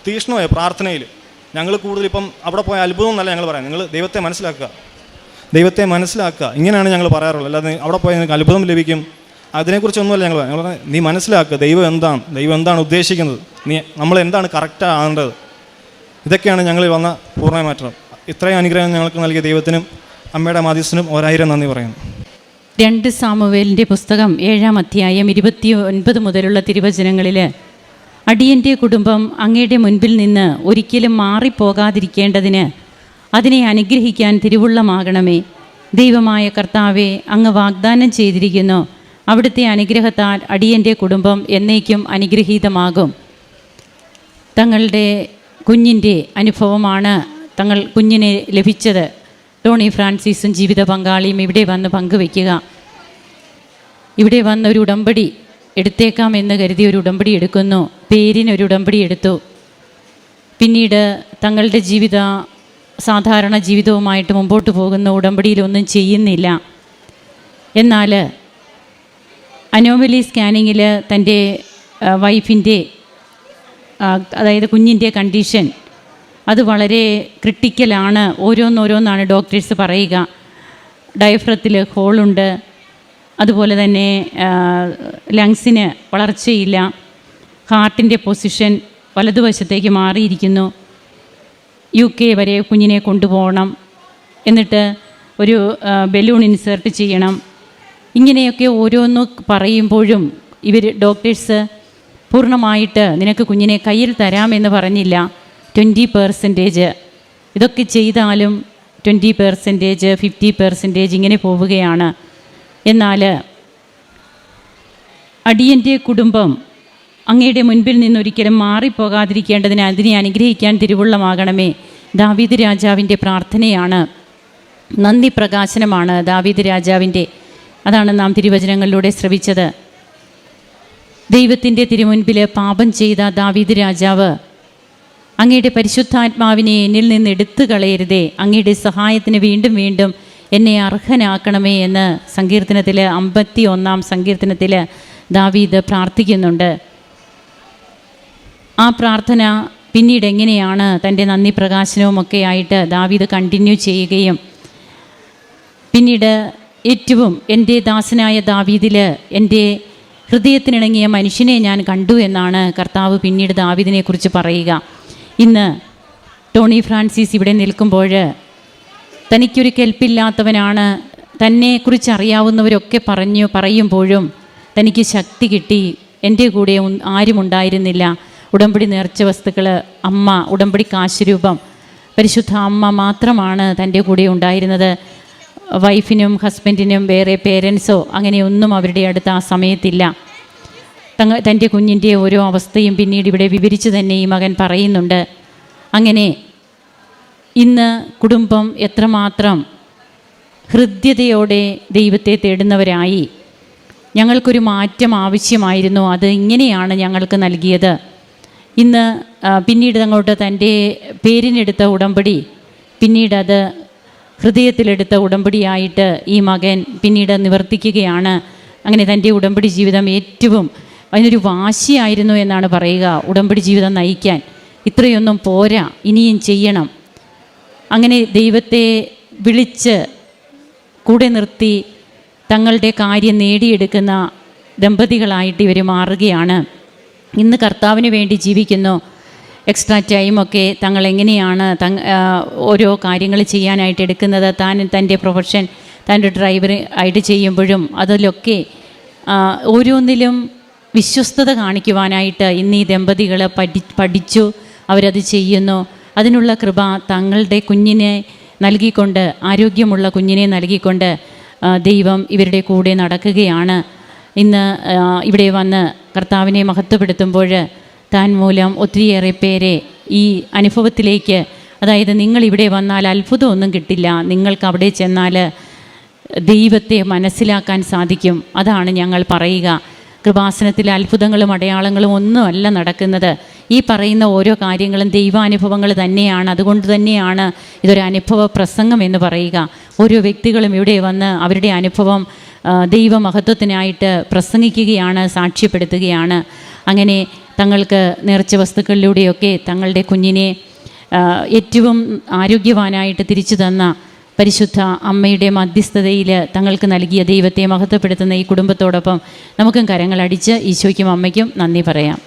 തീഷ്ണമായ പ്രാർത്ഥനയിൽ. ഞങ്ങൾ കൂടുതൽ ഇപ്പം അവിടെ പോയ അത്ഭുതം എന്നല്ല ഞങ്ങൾ പറയാം, നിങ്ങൾ ദൈവത്തെ മനസ്സിലാക്കുക, ഇങ്ങനെയാണ് ഞങ്ങൾ പറയാറുള്ളത്. അല്ലാതെ അവിടെ പോയാൽ നിങ്ങൾക്ക് അത്ഭുതം ലഭിക്കും അതിനെക്കുറിച്ചൊന്നുമല്ല ഞങ്ങൾ നീ മനസ്സിലാക്കുക ദൈവം എന്താണ് ഉദ്ദേശിക്കുന്നത്, നമ്മൾ എന്താണ് കറക്റ്റ് ആകേണ്ടത്. ഇതൊക്കെയാണ് ഞങ്ങളിൽ വന്ന പൂർണ്ണ മാറ്റം. ഇത്രയും അനുഗ്രഹം ഞങ്ങൾക്ക് നൽകിയ ദൈവത്തിനും അമ്മയുടെ മാധ്യസ്ഥനും 1000 നന്ദി പറയുന്നു. 2 സാമുവേലിൻ്റെ പുസ്തകം 7-ാം അധ്യായം 29 മുതലുള്ള തിരുവചനങ്ങളിൽ, അടിയൻ്റെ കുടുംബം അങ്ങയുടെ മുൻപിൽ നിന്ന് ഒരിക്കലും മാറിപ്പോകാതിരിക്കേണ്ടതിന് അതിനെ അനുഗ്രഹിക്കാൻ തിരുവുള്ളമാകണമേ. ദൈവമായ കർത്താവെ, അങ്ങ് വാഗ്ദാനം ചെയ്തിരിക്കുന്നു, അവിടുത്തെ അനുഗ്രഹത്താൽ അടിയൻ്റെ കുടുംബം എന്നേക്കും അനുഗ്രഹീതമാകും. തങ്ങളുടെ കുഞ്ഞിൻ്റെ അനുഭവമാണ് കുഞ്ഞിനെ ലഭിച്ചത്. ടോണി ഫ്രാൻസിസും ജീവിത പങ്കാളിയും ഇവിടെ വന്ന് പങ്കുവയ്ക്കുക. ഇവിടെ വന്ന് ഒരു ഉടമ്പടി എടുത്തേക്കാമെന്ന് കരുതി ഒരു ഉടമ്പടി എടുക്കുന്നു. പേരിനൊരു ഉടമ്പടി എടുത്തു. പിന്നീട് തങ്ങളുടെ സാധാരണ ജീവിതവുമായിട്ട് മുമ്പോട്ട് പോകുന്ന ഉടമ്പടിയിലൊന്നും ചെയ്യുന്നില്ല. എന്നാൽ അനോമലി സ്കാനിങ്ങിൽ തൻ്റെ വൈഫിൻ്റെ, അതായത് കുഞ്ഞിൻ്റെ കണ്ടീഷൻ അത് വളരെ ക്രിട്ടിക്കലാണ്. ഓരോന്നോരോന്നാണ് ഡോക്ടേഴ്സ് പറയുക. ഡയഫ്രത്തിൽ ഹോളുണ്ട്, അതുപോലെ തന്നെ ലങ്സിന് വളർച്ചയില്ല, ഹാർട്ടിൻ്റെ പൊസിഷൻ വലതുവശത്തേക്ക് മാറിയിരിക്കുന്നു, UK വരെ കുഞ്ഞിനെ കൊണ്ടുപോകണം, എന്നിട്ട് ഒരു ബലൂൺ ഇൻസേർട്ട് ചെയ്യണം. ഇങ്ങനെയൊക്കെ ഓരോന്ന് പറയുമ്പോഴും ഡോക്ടേഴ്സ് പൂർണ്ണമായിട്ട് നിനക്ക് കുഞ്ഞിനെ കയ്യിൽ തരാമെന്ന് പറഞ്ഞില്ല. 20% ഇതൊക്കെ ചെയ്താലും 20%, 50% ഇങ്ങനെ പോവുകയാണ്. എന്നാൽ അടിയൻ്റെ കുടുംബം അങ്ങയുടെ മുൻപിൽ നിന്നൊരിക്കലും മാറിപ്പോകാതിരിക്കേണ്ടതിന് അതിനെ അനുഗ്രഹിക്കാൻ തിരുവുള്ളമാകണമേ. ദാവീദ് രാജാവിൻ്റെ പ്രാർത്ഥനയാണ്, നന്ദി പ്രകാശനമാണ് ദാവീദ് രാജാവിൻ്റെ. അതാണ് നാം തിരുവചനങ്ങളിലൂടെ ശ്രവിച്ചത്. ദൈവത്തിൻ്റെ തിരുമുൻപിൽ പാപം ചെയ്ത ദാവീദ് രാജാവ്, അങ്ങയുടെ പരിശുദ്ധാത്മാവിനെ എന്നിൽ നിന്ന് എടുത്തു കളയരുതേ, അങ്ങയുടെ സഹായത്തിന് വീണ്ടും വീണ്ടും എന്നെ അർഹനാക്കണമേ എന്ന് സങ്കീർത്തനത്തിൽ 51-ാം സങ്കീർത്തനത്തിൽ ദാവീദ് പ്രാർത്ഥിക്കുന്നുണ്ട്. ആ പ്രാർത്ഥന പിന്നീട് എങ്ങനെയാണ് തൻ്റെ നന്ദി പ്രകാശനവുമൊക്കെ ആയിട്ട് ദാവീദ് കണ്ടിന്യൂ ചെയ്യുകയും, പിന്നീട് ഏറ്റവും എൻ്റെ ദാസനായ ദാവീദിൽ എൻ്റെ ഹൃദയത്തിനിണങ്ങിയ മനുഷ്യനെ ഞാൻ കണ്ടു എന്നാണ് കർത്താവ് പിന്നീട് ദാവീദിനെക്കുറിച്ച് പറയുക. ഇന്ന് ടോണി ഫ്രാൻസിസ് ഇവിടെ നിൽക്കുമ്പോൾ തനിക്കൊരു കെൽപ്പില്ലാത്തവനാണ്, തന്നെക്കുറിച്ച് അറിയാവുന്നവരൊക്കെ പറയുമ്പോഴും തനിക്ക് ശക്തി കിട്ടി. എൻ്റെ കൂടെ ആരും ഉണ്ടായിരുന്നില്ല. ഉടമ്പടി നേർച്ച വസ്തുക്കൾ, അമ്മ, ഉടമ്പടി കാശുരൂപം, പരിശുദ്ധ അമ്മ മാത്രമാണ് തൻ്റെ കൂടെ ഉണ്ടായിരുന്നത്. വൈഫിനും ഹസ്ബൻഡിനും വേറെ പേരൻസോ അങ്ങനെയൊന്നും അവരുടെ അടുത്ത് ആ സമയത്തില്ല. തൻ്റെ കുഞ്ഞിൻ്റെ ഓരോ അവസ്ഥയും പിന്നീട് ഇവിടെ വിവരിച്ച് തന്നെ ഈ മകൻ പറയുന്നുണ്ട്. അങ്ങനെ ഇന്ന് കുടുംബം എത്രമാത്രം ഹൃദ്യതയോടെ ദൈവത്തെ തേടുന്നവരായി. ഞങ്ങൾക്കൊരു മാറ്റം ആവശ്യമായിരുന്നു, അത് ഇങ്ങനെയാണ് ഞങ്ങൾക്ക് നൽകിയത്. ഇന്ന് പിന്നീട് അങ്ങോട്ട് തൻ്റെ പേരിനെടുത്ത ഉടമ്പടി പിന്നീട് അത് ഹൃദയത്തിലെടുത്ത ഉടമ്പടിയായിട്ട് ഈ മകൻ പിന്നീട് നിവർത്തിക്കുകയാണ്. അങ്ങനെ തൻ്റെ ഉടമ്പടി ജീവിതം ഏറ്റവും അതിനൊരു വാശിയായിരുന്നു എന്നാണ് പറയുക. ഉടമ്പടി ജീവിതം നയിക്കാൻ ഇത്രയൊന്നും പോരാ, ഇനിയും ചെയ്യണം. അങ്ങനെ ദൈവത്തെ വിളിച്ച് കൂടെ നിർത്തി തങ്ങളുടെ കാര്യം നേടിയെടുക്കുന്ന ദമ്പതികളായിട്ട് ഇവർ മാറുകയാണ്. ഇന്ന് കർത്താവിന് വേണ്ടി ജീവിക്കുന്നു. എക്സ്ട്രാ ടൈമൊക്കെ തങ്ങൾ എങ്ങനെയാണ് ഓരോ കാര്യങ്ങൾ ചെയ്യാനായിട്ട് എടുക്കുന്നത്. തൻ്റെ പ്രൊഫഷൻ തൻ്റെ ഡ്രൈവർ ആയിട്ട് ചെയ്യുമ്പോഴും അതിലൊക്കെ ഓരോന്നിലും വിശ്വസ്തത കാണിക്കുവാനായിട്ട് ഇന്ന് ഈ ദമ്പതികൾ പഠിച്ചു, അവരത് ചെയ്യുന്നു. അതിനുള്ള കൃപ തങ്ങളുടെ കുഞ്ഞിനെ നൽകിക്കൊണ്ട്, ആരോഗ്യമുള്ള കുഞ്ഞിനെ നൽകിക്കൊണ്ട് ദൈവം ഇവരുടെ കൂടെ നടക്കുകയാണ്. ഇന്ന് ഇവിടെ വന്ന് കർത്താവിനെ മഹത്വപ്പെടുത്തുമ്പോൾ താൻ മൂലം ഒത്തിരിയേറെ പേരെ ഈ അനുഭവത്തിലേക്ക്, അതായത് നിങ്ങളിവിടെ വന്നാൽ അത്ഭുതമൊന്നും കിട്ടില്ല, നിങ്ങൾക്ക് അവിടെ ചെന്നാൽ ദൈവത്തെ മനസ്സിലാക്കാൻ സാധിക്കും. അതാണ് ഞങ്ങൾ പറയുക. കൃപാസനത്തിൽ അത്ഭുതങ്ങളും അടയാളങ്ങളും ഒന്നുമല്ല നടക്കുന്നത്. ഈ പറയുന്ന ഓരോ കാര്യങ്ങളും ദൈവാനുഭവങ്ങൾ തന്നെയാണ്. അതുകൊണ്ട് തന്നെയാണ് ഇതൊരു അനുഭവ പ്രസംഗം എന്ന് പറയുക. ഓരോ വ്യക്തികളും ഇവിടെ വന്ന് അവരുടെ അനുഭവം ദൈവമഹത്വത്തിനായിട്ട് പ്രസംഗിക്കുകയാണ്, സാക്ഷ്യപ്പെടുത്തുകയാണ്. അങ്ങനെ തങ്ങൾക്ക് നേർച്ച വസ്തുക്കളിലൂടെയൊക്കെ തങ്ങളുടെ കുഞ്ഞിനെ ഏറ്റവും ആരോഗ്യവാനായിട്ട് തിരിച്ചു തന്ന പരിശുദ്ധ അമ്മയുടെ മധ്യസ്ഥതയിൽ തങ്ങൾക്ക് നൽകിയ ദൈവത്തെ മഹത്വപ്പെടുത്തുന്ന ഈ കുടുംബത്തോടൊപ്പം നമുക്കും കരങ്ങളടിച്ച് ഈശോയ്ക്കും അമ്മയ്ക്കും നന്ദി പറയാം.